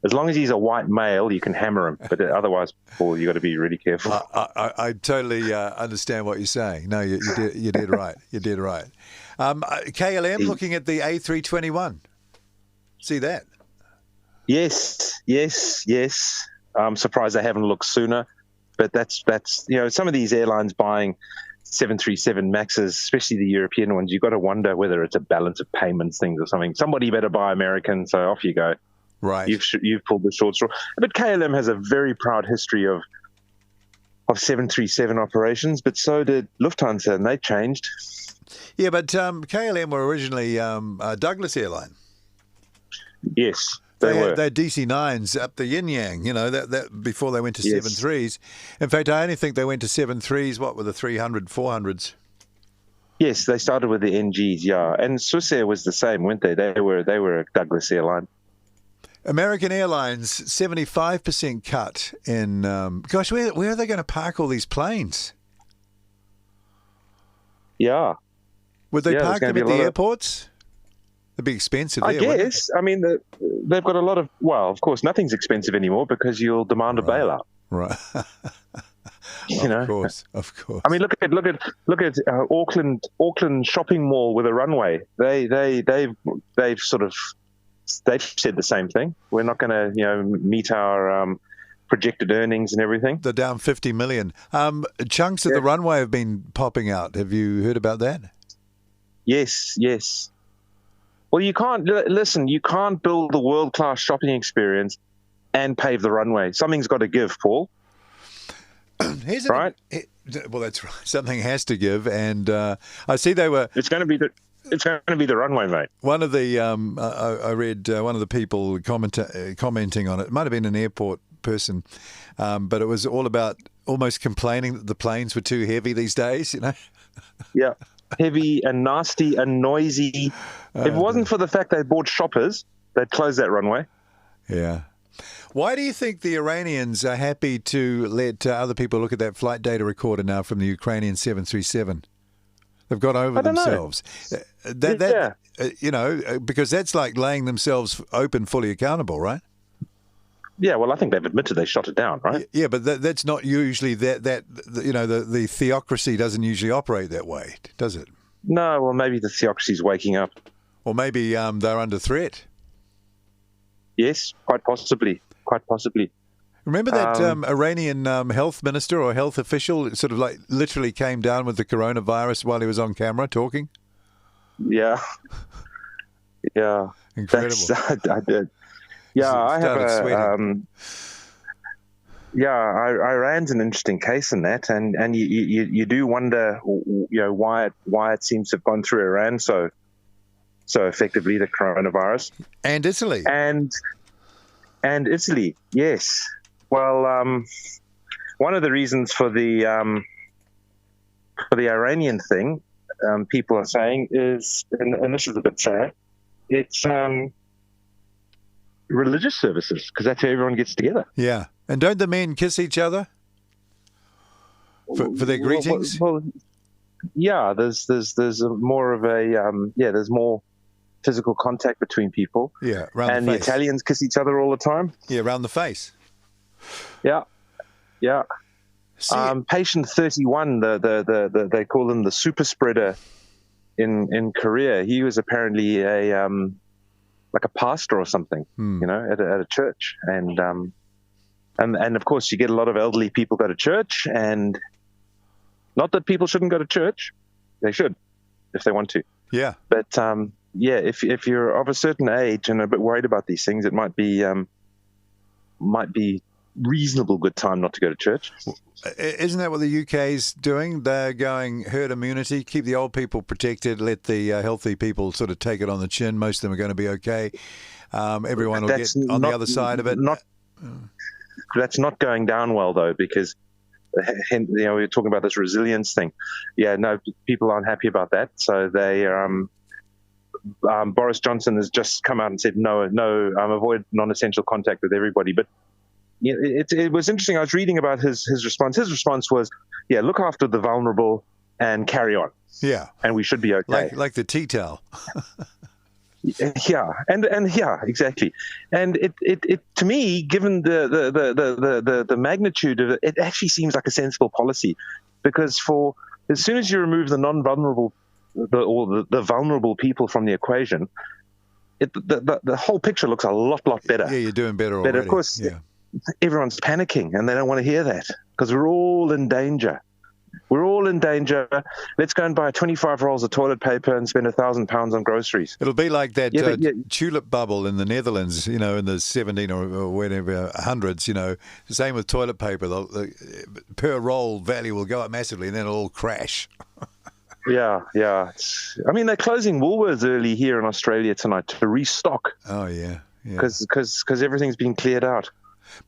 as long as he's a white male, you can hammer him. But otherwise, Paul, you got to be really careful. I totally understand what you're saying. No, you did right. You did right. KLM looking at the A321. See that? Yes. I'm surprised they haven't looked sooner. But that's some of these airlines buying 737 Maxes, especially the European ones, you've got to wonder whether it's a balance of payments things or something. Somebody better buy American, so off you go. Right. You've pulled the short straw. But KLM has a very proud history of 737 operations, but so did Lufthansa, and they changed. Yeah, but KLM were originally Douglas Airline. Yes. They were. They had DC-9s up the yin-yang, that before they went to 7.3s. In fact, I only think they went to 7.3s, what were the 300, 400s? Yes, they started with the NGs, yeah. And Swissair was the same, weren't they? They were a Douglas airline. American Airlines, 75% cut in... gosh, where are they going to park all these planes? Yeah. Would they park them at the airports? It'd be expensive there, I guess. I mean, they've got a lot of... Well, of course, nothing's expensive anymore because you'll demand a bailout. Right. Of course. I mean, look at Auckland shopping mall with a runway. They've said the same thing. We're not going to meet our projected earnings and everything. They're down 50 million. Chunks of the runway have been popping out. Have you heard about that? Yes. Well, you can't build a world-class shopping experience and pave the runway. Something's got to give, Paul. Right? Well, that's right. Something has to give, and I see they were. It's going to be the runway, mate. One of the I read one of the people commenting on it. It might have been an airport person, but it was all about almost complaining that the planes were too heavy these days. Yeah. Heavy and nasty and noisy. If it wasn't for the fact they bought shoppers, they'd close that runway. Yeah. Why do you think the Iranians are happy to let other people look at that flight data recorder now from the Ukrainian 737? They've got over themselves. Because that's like laying themselves open, fully accountable, right? Yeah, well, I think they've admitted they shot it down, right? Yeah, but that's not usually the theocracy doesn't usually operate that way, does it? No, well, maybe the theocracy's waking up. Or maybe they're under threat. Yes, quite possibly. Remember that Iranian health minister or health official sort of like literally came down with the coronavirus while he was on camera talking? Yeah. Incredible. I did. Yeah, I have Iran's an interesting case in that, and you do wonder, why it seems to have gone through Iran so effectively, the coronavirus. And Italy. And Italy, yes. Well, one of the reasons for the Iranian thing, people are saying is, and this is a bit sad, it's religious services, because that's how everyone gets together. Yeah. And don't the men kiss each other for their greetings? Well, yeah, there's more of a there's more physical contact between people. Yeah, around and the face. The Italians kiss each other all the time. Yeah, around the face. Yeah. Patient 31, they call him the super spreader in Korea. He was apparently like a pastor or something, at a church. And of course, you get a lot of elderly people go to church, and not that people shouldn't go to church. They should, if they want to. Yeah. But, if you're of a certain age and a bit worried about these things, it might be reasonable good time not to go to church. Isn't that what the UK's doing? They're going herd immunity, keep the old people protected, let the healthy people sort of take it on the chin. Most of them are going to be okay. Everyone will get on the other side of it. That's not going down well, though, because we were talking about this resilience thing. Yeah, no, people aren't happy about that. So they Boris Johnson has just come out and said no, avoid non-essential contact with everybody. But it was interesting. I was reading about his response. His response was, look after the vulnerable and carry on. Yeah. And we should be okay. Like the tea towel. Yeah, and exactly. And it to me, given the magnitude of it, it actually seems like a sensible policy, because as soon as you remove the non-vulnerable or the vulnerable people from the equation, the whole picture looks a lot better. Yeah, you're doing better already. But of course, everyone's panicking, and they don't want to hear that, because we're all in danger. We're all in danger. Let's go and buy 25 rolls of toilet paper and spend £1,000 on groceries. It'll be like that tulip bubble in the Netherlands, in the 17 or whatever hundreds. The same with toilet paper. The per roll value will go up massively, and then it'll all crash. Yeah. They're closing Woolworths early here in Australia tonight to restock. Oh yeah. Because everything's been cleared out.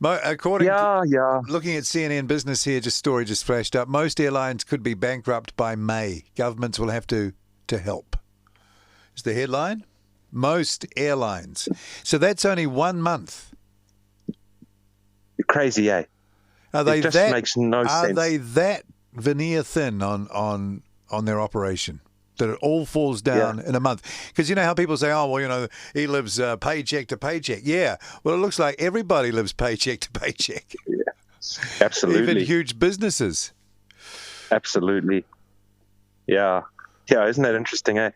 According to looking at CNN Business here, story just flashed up. Most airlines could be bankrupt by May. Governments will have to help. Is the headline? Most airlines. So that's only 1 month. Crazy, eh? It just makes no sense. Are they that veneer thin on their operation that it all falls down in a month? Because you know how people say, he lives paycheck to paycheck. Yeah, well, it looks like everybody lives paycheck to paycheck. Yeah, absolutely. Even huge businesses. Absolutely. Yeah, isn't that interesting, eh?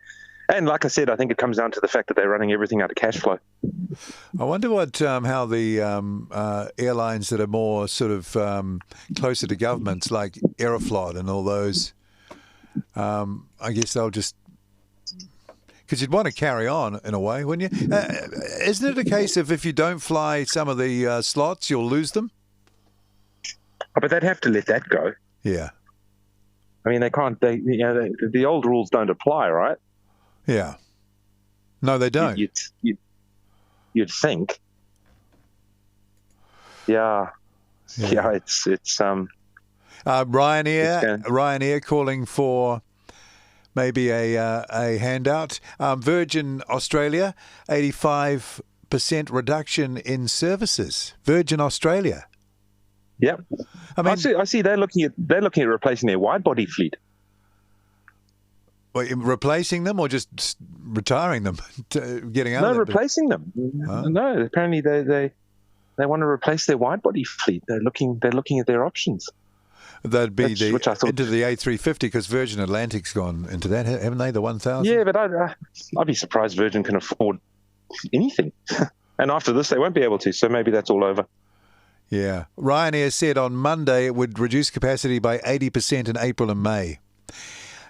And like I said, I think it comes down to the fact that they're running everything out of cash flow. I wonder how the airlines that are more sort of closer to governments, like Aeroflot and all those, I guess they'll just, because you'd want to carry on in a way, wouldn't you? Isn't it a case of if you don't fly some of the slots, you'll lose them? Oh, but they'd have to let that go. Yeah. I mean, they can't. The old rules don't apply, right? Yeah. No, they don't. You'd think. Yeah. It's Ryanair calling for maybe a handout. Virgin Australia, 85% reduction in services. Virgin Australia. Yep. I mean, I see. They're looking at replacing their wide body fleet. Well, replacing them or just retiring them, getting out of it? No, replacing them. Huh? No, apparently they want to replace their wide body fleet. They're looking at their options. That'd be into the A350, because Virgin Atlantic's gone into that, haven't they? The 1000. Yeah, but I'd be surprised Virgin can afford anything. And after this, they won't be able to. So maybe that's all over. Yeah, Ryanair said on Monday it would reduce capacity by 80% in April and May.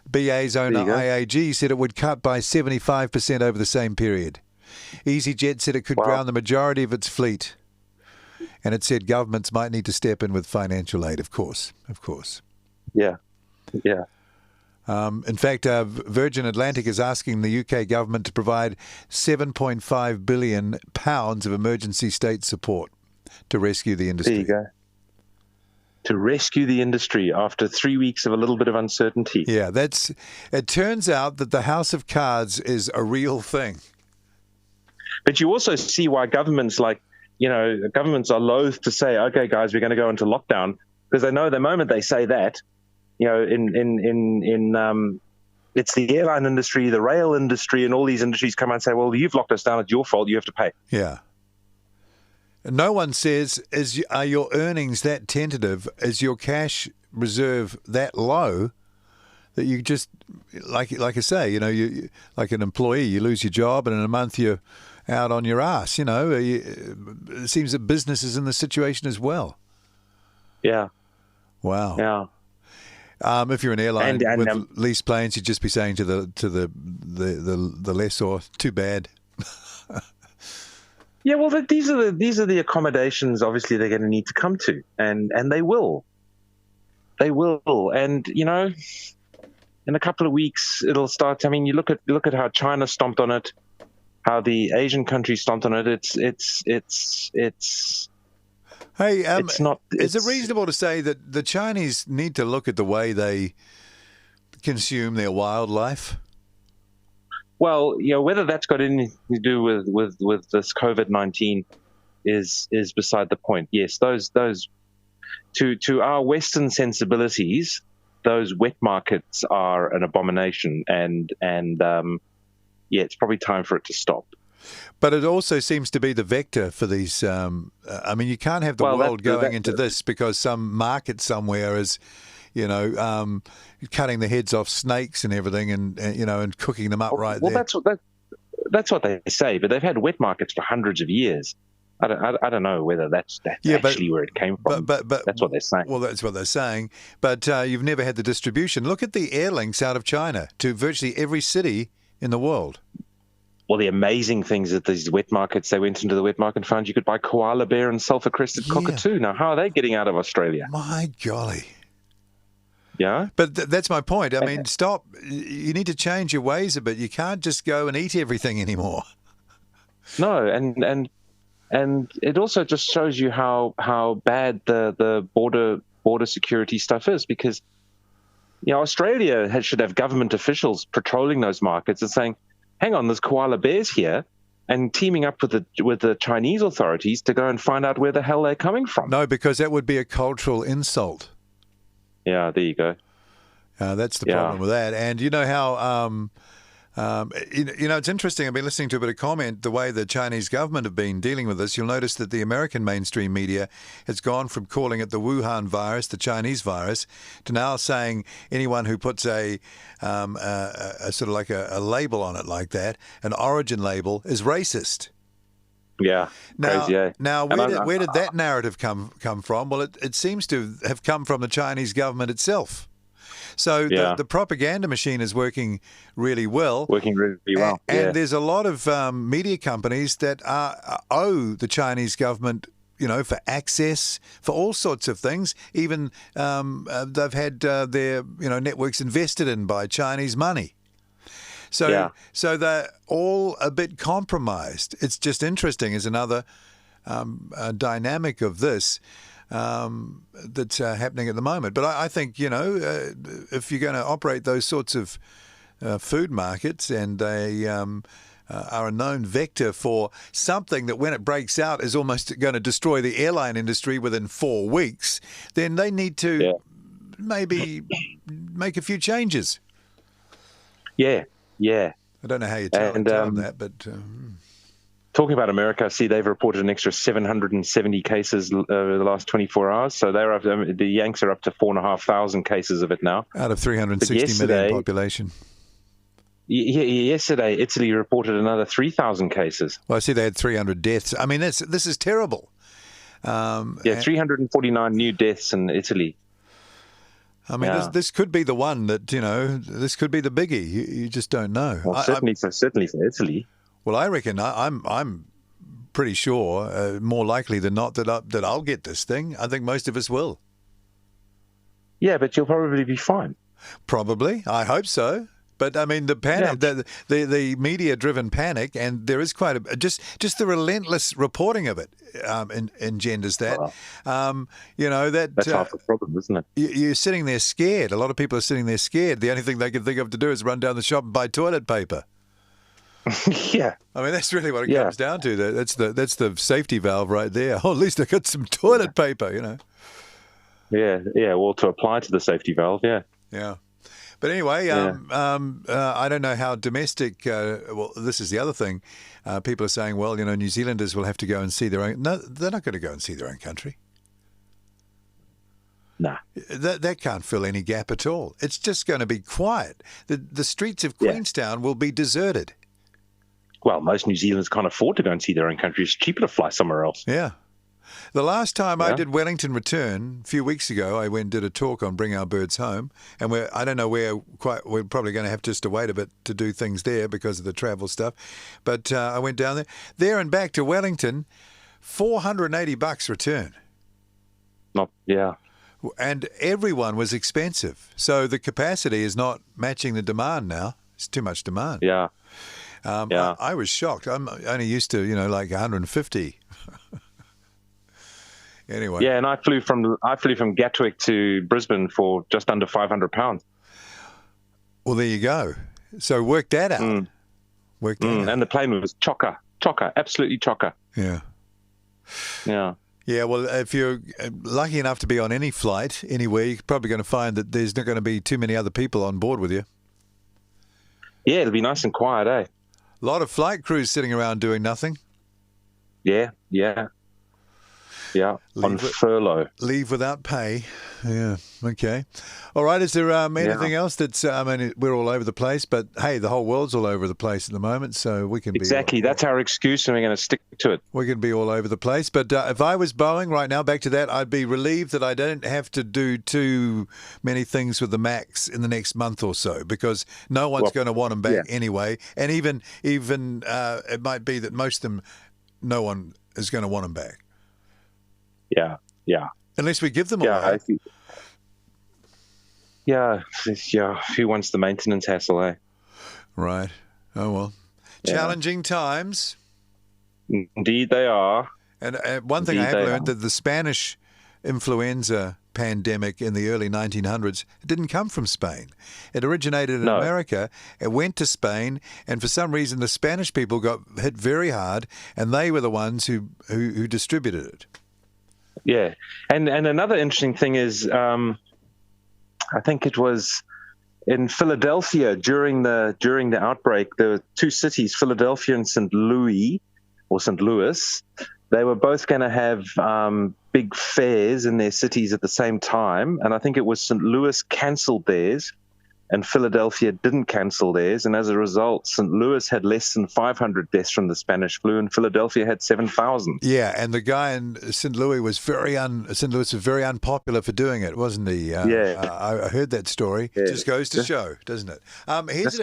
BA's owner IAG said it would cut by 75% over the same period. EasyJet said it could ground the majority of its fleet. And it said governments might need to step in with financial aid, of course. Yeah. In fact, Virgin Atlantic is asking the UK government to provide £7.5 billion of emergency state support to rescue the industry. There you go. To rescue the industry after 3 weeks of a little bit of uncertainty. Yeah, it turns out that the House of Cards is a real thing. But you also see why governments are loath to say, okay, guys, we're going to go into lockdown, because they know the moment they say that, it's the airline industry, the rail industry, and all these industries come out and say, well, you've locked us down, it's your fault, you have to pay. Yeah. No one says, are your earnings that tentative? Is your cash reserve that low that you just, like I say, you like an employee, you lose your job, and in a month you're out on your ass. It seems that business is in the situation as well. Yeah. Wow. Yeah. If you're an airline And with leased planes, you'd just be saying to the lessor, "Too bad." Yeah, well, these are the accommodations. Obviously, they're going to need to come to, and they will, and in a couple of weeks it'll start. I mean, you look at how China stomped on it, how the Asian countries stomped on it. It's. Hey, it's not. Is it reasonable to say that the Chinese need to look at the way they consume their wildlife? Well, whether that's got anything to do with this COVID-19 is beside the point. Yes, those to our Western sensibilities, those wet markets are an abomination, and it's probably time for it to stop. But it also seems to be the vector for these. I mean, you can't have the world going into this because some market somewhere is, cutting the heads off snakes and everything, and cooking them up right there. Well, that's what they say. But they've had wet markets for hundreds of years. I don't know whether that's actually where it came from. But that's what they're saying. Well, that's what they're saying. But you've never had the distribution. Look at the air links out of China to virtually every city in the world. Well, the amazing things at these wet markets, they went into the wet market and found you could buy koala bear and sulfur-crested cockatoo. Now, how are they getting out of Australia? My golly. Yeah? But that's my point. I mean, stop. You need to change your ways a bit. You can't just go and eat everything anymore. No, and it also just shows you how bad the border security stuff is, because Australia should have government officials patrolling those markets and saying, hang on, there's koala bears here, and teaming up with the Chinese authorities to go and find out where the hell they're coming from. No, because that would be a cultural insult. Yeah, there you go. That's the problem with that. And you know how, it's interesting. I've been listening to a bit of comment, the way the Chinese government have been dealing with this. You'll notice that the American mainstream media has gone from calling it the Wuhan virus, the Chinese virus, to now saying anyone who puts a sort of like a label on it like that, an origin label, is racist. Yeah, crazy. Yeah. Now, where did that narrative come from? Well, it seems to have come from the Chinese government itself. So the propaganda machine is working really well. And there's a lot of media companies that owe the Chinese government, for access, for all sorts of things. Even they've had their networks invested in by Chinese money. So they're all a bit compromised. It's just interesting as another dynamic of this that's happening at the moment. But I think, if you're going to operate those sorts of food markets, and they are a known vector for something that when it breaks out is almost going to destroy the airline industry within 4 weeks, then they need to maybe make a few changes. Yeah. I don't know how you tell them that, but... Talking about America, they've reported an extra 770 cases over the last 24 hours. So the Yanks are up to 4,500 cases of it now. Out of 360 million population. Yesterday, Italy reported another 3,000 cases. Well, I see they had 300 deaths. I mean, this is terrible. 349 new deaths in Italy. I mean, this could be the one that, this could be the biggie. You just don't know. Well, certainly for Italy. Well, I reckon I'm pretty sure, more likely than not, that I'll get this thing. I think most of us will. Yeah, but you'll probably be fine. Probably. I hope so. But I mean, the panic, the media-driven panic, and there is quite just the relentless reporting of it engenders that. That's half the problem, isn't it? You're sitting there scared. A lot of people are sitting there scared. The only thing they can think of to do is run down the shop and buy toilet paper. Yeah, I mean, that's really what it comes down to. That's the safety valve right there. Oh, at least I got some toilet paper, Yeah. Well, to apply to the safety valve, yeah. But anyway, I don't know how domestic. Well, this is the other thing. People are saying, well, New Zealanders will have to go and see their own. No, they're not going to go and see their own country. Nah. That can't fill any gap at all. It's just going to be quiet. The streets of Yeah. Queenstown will be deserted. Well, most New Zealanders can't afford to go and see their own country. It's cheaper to fly somewhere else. Yeah. The last time I Yeah. did Wellington Return, a few weeks ago, I went and did a talk on Bring Our Birds Home. And I don't know where we're probably going to have just to wait a bit to do things there because of the travel stuff. But I went down there and back to Wellington, $480 return. Yeah. And everyone was expensive. So the capacity is not matching the demand now. It's too much demand. Yeah. I was shocked. I'm only used to, like 150. Anyway. Yeah, and I flew from Gatwick to Brisbane for just under £500. Well, there you go. So work that out. Work that out. And the plane was chocker, absolutely chocker. Yeah. Yeah. Yeah, well, if you're lucky enough to be on any flight anywhere, you're probably going to find that there's not going to be too many other people on board with you. Yeah, it'll be nice and quiet, eh? A lot of flight crews sitting around doing nothing. Yeah. On furlough. Leave without pay. Yeah, okay. All right, is there anything else that's, we're all over the place, but hey, the whole world's all over the place at the moment, so we can be... Exactly, that's our excuse and we're going to stick to it. We can be all over the place, but if I was Boeing right now, back to that, I'd be relieved that I don't have to do too many things with the MAX in the next month or so, because no one's going to want them back anyway, and even it might be that most of them, no one is going to want them back. Yeah. Unless we give them away. Yeah. Who wants the maintenance hassle, eh? Right. Oh, well. Yeah. Challenging times. Indeed they are. And one thing I have learned, that the Spanish influenza pandemic in the early 1900s, it didn't come from Spain. It originated in America. It went to Spain, and for some reason the Spanish people got hit very hard, and they were the ones who distributed it. Yeah, and another interesting thing is, I think it was in Philadelphia during the outbreak. There were two cities, Philadelphia and St. Louis. They were both going to have big fairs in their cities at the same time, and I think it was St. Louis cancelled theirs, and Philadelphia didn't cancel theirs, and as a result, St. Louis had less than 500 deaths from the Spanish flu, and Philadelphia had 7,000. Yeah, and the guy in St. Louis was very unpopular for doing it, wasn't he? I heard that story. Yeah. It just goes to show, doesn't it?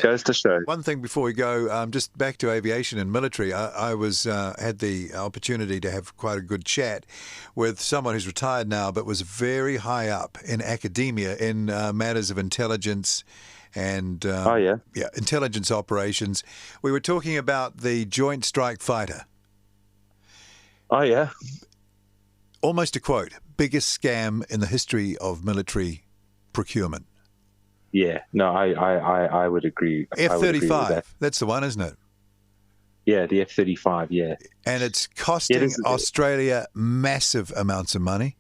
Goes to show. One thing before we go, just back to aviation and military. I had the opportunity to have quite a good chat with someone who's retired now, but was very high up in academia in matters of intelligence. And intelligence operations. We were talking about the Joint Strike Fighter. Oh yeah, almost a quote: biggest scam in the history of military procurement. Yeah, no, I would agree. F-35, that's the one, isn't it? Yeah, the F-35. Yeah, and it's costing Australia massive amounts of money.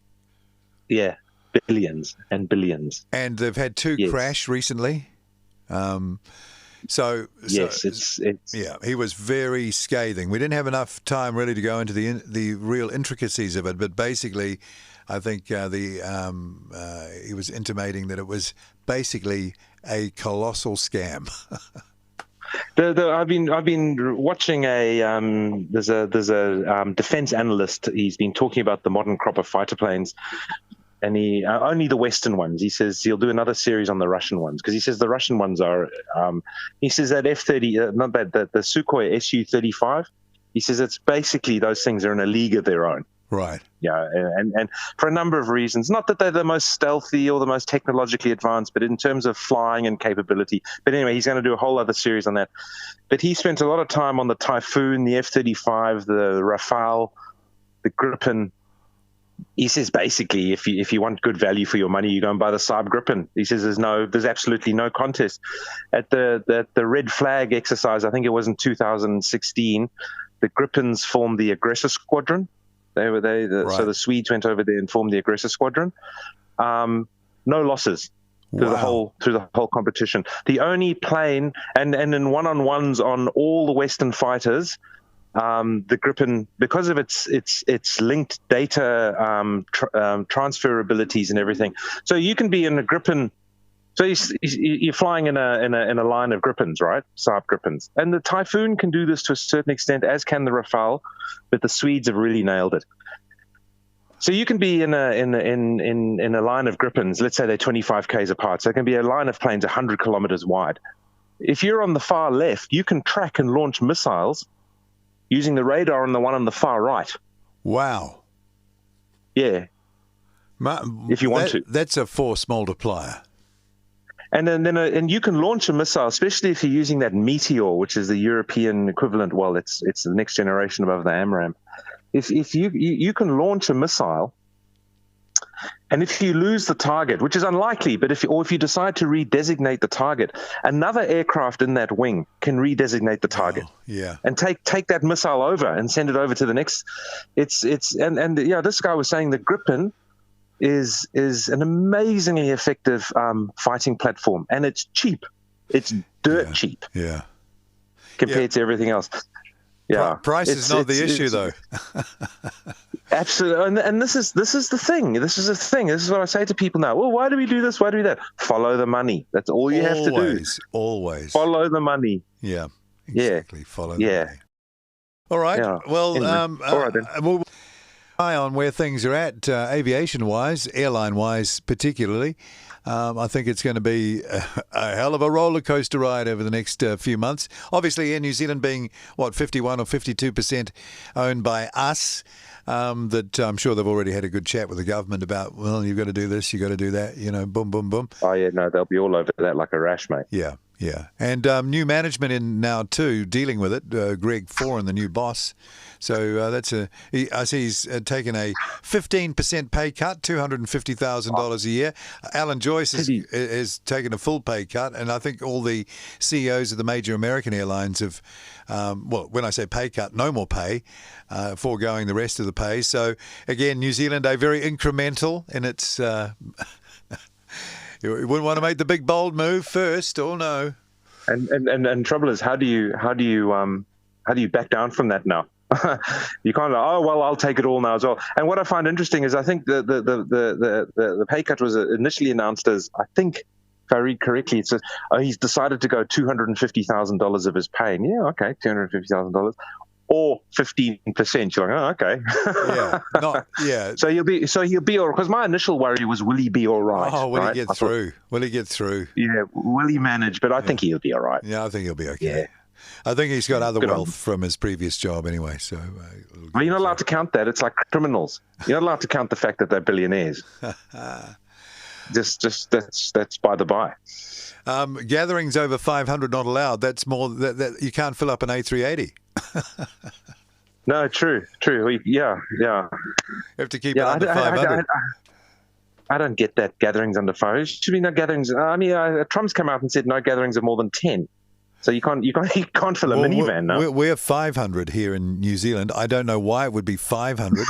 Yeah, billions and billions. And they've had two crash recently. He was very scathing. We didn't have enough time really to go into the real intricacies of it, but basically, I think he was intimating that it was basically a colossal scam. I've been watching there's a defense analyst. He's been talking about the modern crop of fighter planes. And he only the Western ones. He says he'll do another series on the Russian ones, because he says the Russian ones are. He says that F-30, not that the Sukhoi Su-35. He says it's basically those things are in a league of their own. Right. Yeah, and for a number of reasons. Not that they're the most stealthy or the most technologically advanced, but in terms of flying and capability. But anyway, he's going to do a whole other series on that. But he spent a lot of time on the Typhoon, the F-35, the Rafale, the Gripen. He says basically, if you want good value for your money, you go and buy the Saab Gripen. He says there's absolutely no contest. At the Red Flag exercise, I think it was in 2016, the Gripens formed the aggressor squadron. So the Swedes went over there and formed the aggressor squadron. No losses through the whole competition. The only plane, and in one-on-ones on all the Western fighters, the Gripen, because of its linked data transfer abilities and everything. So you can be in a Gripen. So you're flying in a line of Gripens, right? Saab Gripens, and the Typhoon can do this to a certain extent, as can the Rafale, but the Swedes have really nailed it. So you can be in a line of Gripens. Let's say they're 25 k's apart. So it can be a line of planes 100 kilometers wide. If you're on the far left, you can track and launch missiles using the radar on the one on the far right. Wow. Yeah. If you want to. That's a force multiplier. And then you can launch a missile, especially if you're using that Meteor, which is the European equivalent. Well, it's the next generation above the AMRAAM. If you can launch a missile, and if you lose the target, which is unlikely, but if you decide to redesignate the target, another aircraft in that wing can redesignate the target. Oh, yeah. And take that missile over and send it over to the next. This guy was saying the Gripen is an amazingly effective fighting platform, and it's cheap. It's dirt cheap. Yeah. Compared to everything else. Yeah. Price is not the issue, though. Absolutely. And this is the thing. This is the thing. This is what I say to people now. Well, why do we do this? Why do we do that? Follow the money. That's all you have to do. Always. Follow the money. Yeah. Exactly. Yeah. Follow the money. All right. Yeah. Well, anyway. All right then. We'll eye on where things are at, aviation-wise, airline-wise particularly. I think it's going to be a hell of a roller coaster ride over the next few months. Obviously, Air New Zealand being, 51 or 52% owned by us, that I'm sure they've already had a good chat with the government about, well, you've got to do this, you've got to do that, boom, boom, boom. Oh, yeah, no, they'll be all over that like a rash, mate. Yeah. Yeah, and new management in now too, dealing with it. Greg Foran, the new boss. So I see he's taken a 15% pay cut, $250,000 a year. Alan Joyce has taken a full pay cut, and I think all the CEOs of the major American airlines have, when I say pay cut, no more pay, foregoing the rest of the pay. So again, New Zealand, a very incremental in its. You wouldn't want to make the big bold move first, or no? And trouble is, how do you back down from that now? You can't. Oh well, I'll take it all now as well. And what I find interesting is, I think the pay cut was initially announced as, I think, if I read correctly, it says he's decided to go $250,000 of his pay. And yeah, okay, $250,000. Or 15%. You're like, oh, okay. Yeah. So he'll be all right. Because my initial worry was, will he be all right? Oh, will he get through? Will he get through? Yeah, will he manage? But I think he'll be all right. Yeah, I think he'll be okay. Yeah. I think he's got other wealth from his previous job anyway. So, well, you're not allowed to count that. It's like criminals. You're not allowed to count the fact that they're billionaires. Just that's by the by. Gatherings over 500 not allowed. That's more that you can't fill up an A380. No, true. Yeah. You have to keep it under 500. I don't get that, gatherings under 500. Should be no gatherings. I mean, Trump's come out and said no gatherings of more than 10. So you can't fill a minivan now. We're 500 here in New Zealand. I don't know why it would be 500.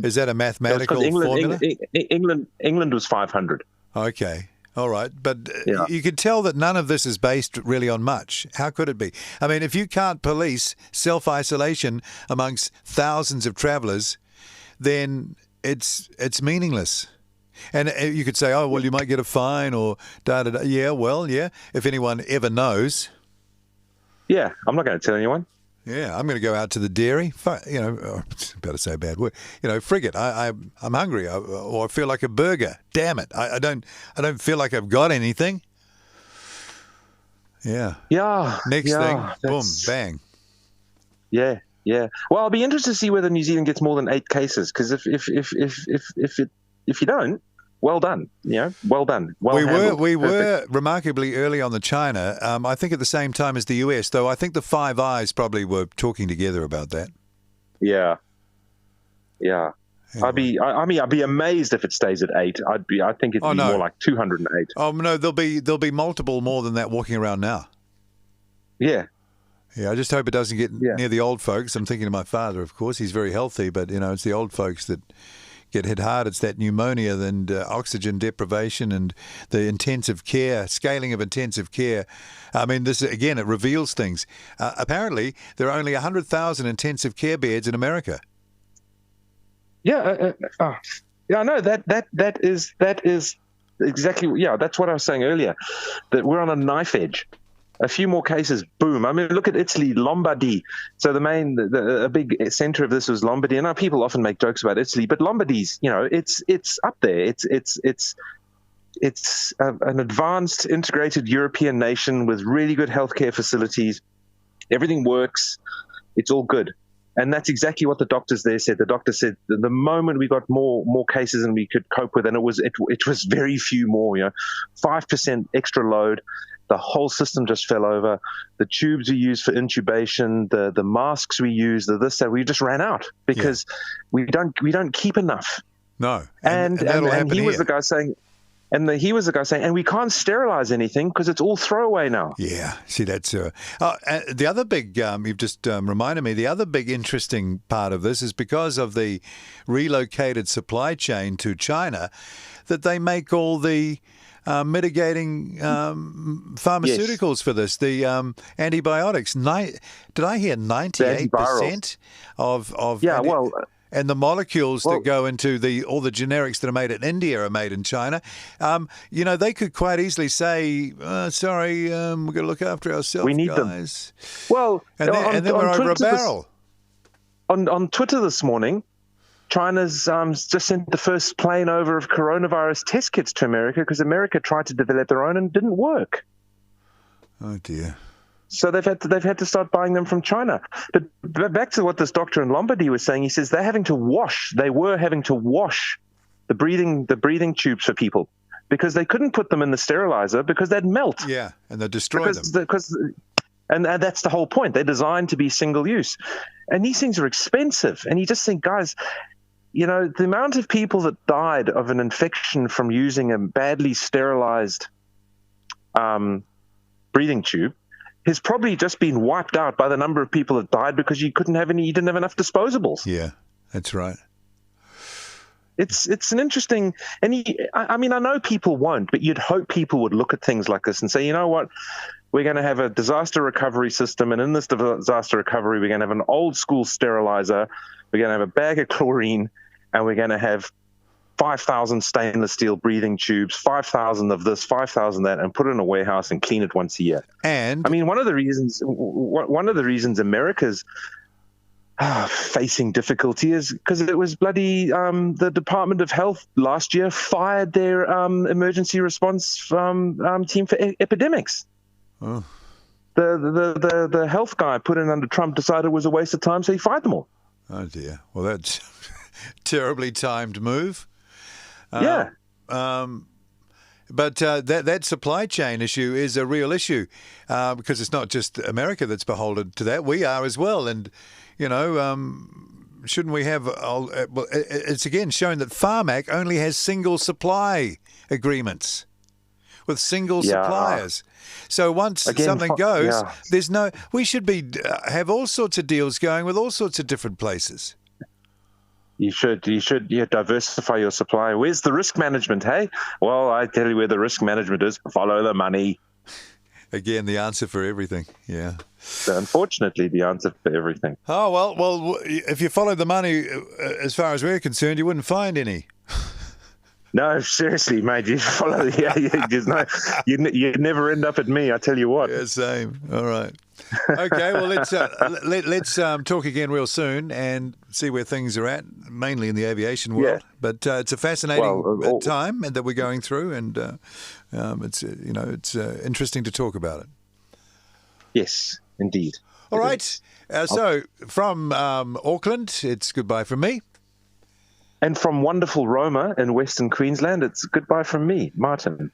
Is that a mathematical formula? England was 500. Okay. All right. But you could tell that none of this is based really on much. How could it be? I mean, if you can't police self-isolation amongst thousands of travellers, then it's meaningless. And you could say, oh, well, you might get a fine or da-da-da. Yeah, well, yeah, if anyone ever knows. Yeah, I'm not going to tell anyone. Yeah, I'm going to go out to the dairy. Better say a bad word. Frig it. I'm hungry, or I feel like a burger. Damn it! I don't feel like I've got anything. Yeah. Yeah. Next thing, boom, bang. Yeah. Well, I'll be interested to see whether New Zealand gets more than 8 cases. Because if you don't, well done. Well done. We were remarkably early on the China. I think at the same time as the US, though. I think the Five Eyes probably were talking together about that. Yeah. Anyway. I'd be amazed if it stays at 8. I think it'd be more like 208. Oh no, there'll be multiple more than that walking around now. Yeah. Yeah, I just hope it doesn't get near the old folks. I'm thinking of my father, of course. He's very healthy, but it's the old folks that get hit hard. It's that pneumonia and oxygen deprivation and the intensive care, scaling of intensive care. I mean, this again, it reveals things. Apparently, there are only 100,000 intensive care beds in America. Yeah, I know that is exactly. Yeah, that's what I was saying earlier. That we're on a knife edge. A few more cases, boom. I mean, look at Italy, Lombardy. So a big center of this was Lombardy. And people often make jokes about Italy, but Lombardy's, it's up there. It's an advanced, integrated European nation with really good healthcare facilities. Everything works. It's all good. And that's exactly what the doctors there said. The doctor said the moment we got more cases than we could cope with, and it was very few more, 5% extra load. The whole system just fell over. The tubes we used for intubation, the masks we used, that we just ran out because we don't keep enough. No, and he was the guy saying. He was the guy saying, and we can't sterilize anything because it's all throwaway now. Yeah, see, that's the other big, you've just reminded me, the other big interesting part of this is because of the relocated supply chain to China, that they make all the mitigating pharmaceuticals for this, the antibiotics. Did I hear 98% of yeah, well... And the molecules that go into all the generics that are made in India are made in China. They could quite easily say, sorry, we've got to look after ourselves, we need guys. Them. Well, and then we're over a barrel. On Twitter this morning, China's just sent the first plane over of coronavirus test kits to America because America tried to develop their own and it didn't work. Oh, dear. So they've had to start buying them from China. But back to what this doctor in Lombardy was saying, he says they were having to wash the breathing tubes for people because they couldn't put them in the sterilizer because they'd melt. Yeah, and they'd destroy them. And that's the whole point. They're designed to be single use. And these things are expensive. And you just think, guys, the amount of people that died of an infection from using a badly sterilized breathing tube has probably just been wiped out by the number of people that died because you didn't have enough disposables. Yeah, that's right. It's an interesting, and I know people won't, but you'd hope people would look at things like this and say, you know what, we're going to have a disaster recovery system, and in this disaster recovery, we're going to have an old school sterilizer, we're going to have a bag of chlorine, and we're going to have 5,000 stainless steel breathing tubes, 5,000 of this, 5,000 that, and put it in a warehouse and clean it once a year. And I mean, one of the reasons America's facing difficulty is because it was bloody the Department of Health last year fired their emergency response team for epidemics. Oh. The health guy put in under Trump decided it was a waste of time, so he fired them all. Oh dear. Well, that's terribly timed move. Yeah. But that supply chain issue is a real issue because it's not just America that's beholden to that. We are as well. And, shouldn't we have it's again shown that Pharmac only has single supply agreements with single suppliers. So once something goes, we should have all sorts of deals going with all sorts of different places. You should diversify your supply. Where's the risk management, hey? Well, I tell you where the risk management is. Follow the money. Again, the answer for everything. Yeah. So unfortunately, the answer for everything. Oh, well, if you follow the money, as far as we're concerned, you wouldn't find any. No, seriously, mate. You follow. You'd never end up at me. I tell you what. Yeah, same. All right. Okay. Well, let's talk again real soon and see where things are at, mainly in the aviation world. Yeah. But it's a fascinating time that we're going through, and it's interesting to talk about it. Yes, indeed. All right. So from Auckland, it's goodbye from me. And from wonderful Roma in Western Queensland, it's goodbye from me, Martin.